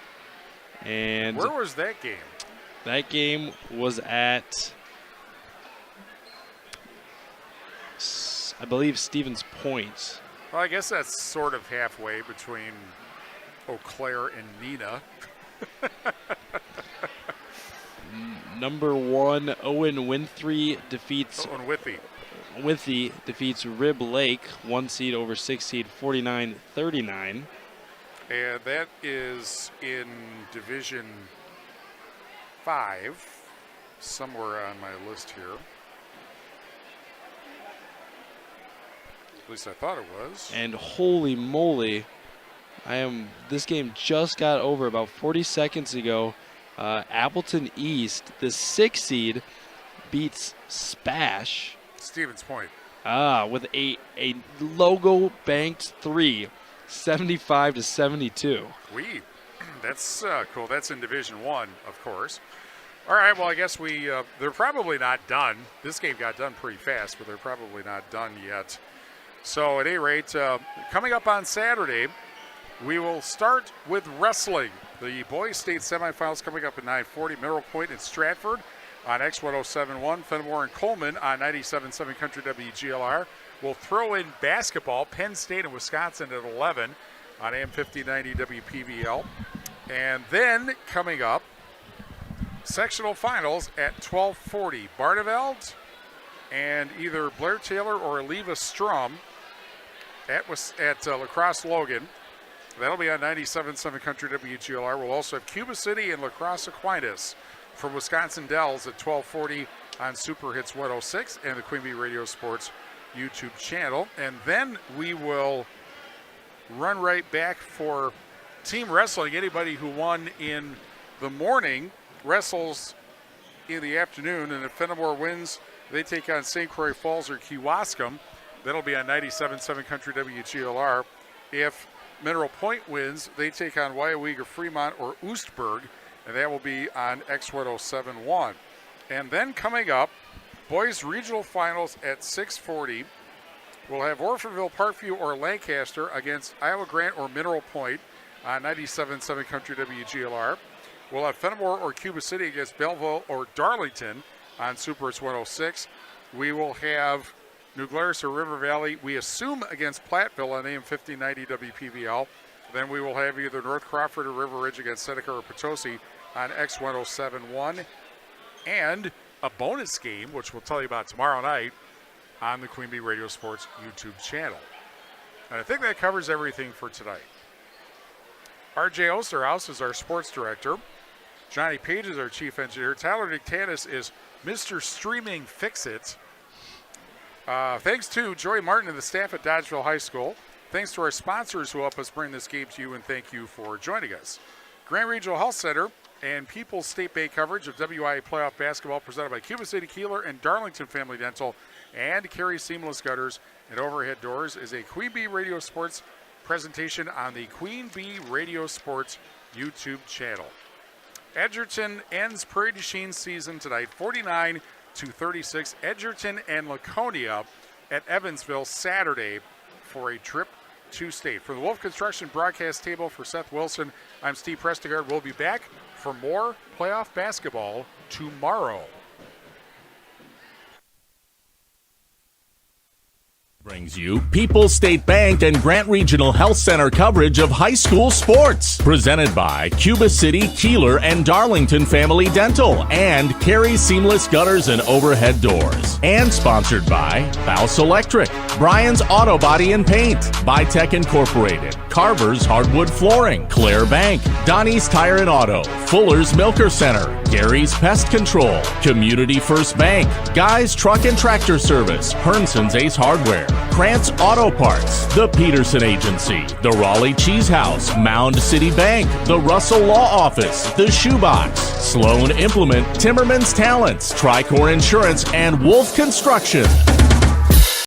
C: And
A: where was that game?
C: That game was at, I believe, Stevens Point.
A: Well, I guess that's sort of halfway between Eau Claire and Nina.
C: Number 1, Owen Winfrey defeats Withy defeats Rib Lake, 1 seed over 6 seed, 49-39.
A: And that is in Division 5, somewhere on my list here. At least I thought it was.
C: And holy moly, this game just got over about 40 seconds ago. Appleton East, the 6 seed, beats Spash.
A: Stevens Point.
C: With a logo banked 3, 75-72.
A: That's cool. That's in Division 1, of course. All right, well, I guess they're probably not done. This game got done pretty fast, but they're probably not done yet. So at any rate, coming up on Saturday, we will start with wrestling. The boys state semifinals coming up at 9:40. Mineral Point and Stratford on X1071. Fenimore and Coleman on 97.7 Country WGLR. We'll throw in basketball. Penn State and Wisconsin at 11 on AM 1590 WPVL. And then coming up, sectional finals at 12:40. Barneveld and either Blair Taylor or Aleva Strum at La Crosse Logan. That'll be on 97.7 Country WGLR. We'll also have Cuba City and La Crosse Aquinas from Wisconsin Dells at 12:40 on Super Hits 106 and the Queen Bee Radio Sports YouTube channel. And then we will run right back for team wrestling. Anybody who won in the morning wrestles in the afternoon, and if Fenimore wins, they take on St. Croix Falls or Kewaskum. That'll be on 97.7 Country WGLR. If Mineral Point wins, they take on Wyowega, Fremont, or Oostburg, and that will be on X1071. And then coming up, boys regional finals at 6:40. We'll have Orfordville, Parkview, or Lancaster against Iowa Grant or Mineral Point on 97.7 Country WGLR. We'll have Fenimore or Cuba City against Belleville or Darlington on Super It's 106. We will have New Glarus or River Valley, we assume, against Platteville on AM 1590 WPVL. Then we will have either North Crawford or River Ridge against Seneca or Potosi on X1071. And a bonus game, which we'll tell you about tomorrow night on the Queen Bee Radio Sports YouTube channel. And I think that covers everything for tonight. RJ Osterhaus is our sports director. Johnny Page is our chief engineer. Tyler Dictanis is Mr. Streaming Fix-It. Thanks to Joy Martin and the staff at Dodgeville High School. Thanks to our sponsors who help us bring this game to you, and thank you for joining us. Grand Regional Health Center and People's State Bay coverage of WIA playoff basketball presented by Cuba City, Kieler, and Darlington Family Dental, and Carey Seamless Gutters and Overhead Doors is a Queen Bee Radio Sports presentation on the Queen Bee Radio Sports YouTube channel. Edgerton ends Prairie du Chien season tonight, 49-36. Edgerton and Laconia at Evansville Saturday for a trip to state. For the Wolf Construction broadcast table, for Seth Wilson, I'm Steve Prestegard. We'll be back for more playoff basketball tomorrow.
B: Brings you People's State Bank and Grant Regional Health Center coverage of high school sports. Presented by Cuba City, Kieler, and Darlington Family Dental and Carey Seamless Gutters and Overhead Doors. And sponsored by Bouse Electric, Brian's Auto Body and Paint, Bytech Incorporated, Carver's Hardwood Flooring, Claire Bank, Donnie's Tire and Auto, Fuller's Milker Center, Gary's Pest Control, Community First Bank, Guy's Truck and Tractor Service, Hernson's Ace Hardware, Krantz Auto Parts, the Peterson Agency, the Raleigh Cheese House, Mound City Bank, the Russell Law Office, the Shoebox, Sloan Implement, Timmerman's Talents, Tricor Insurance, and Wolf Construction.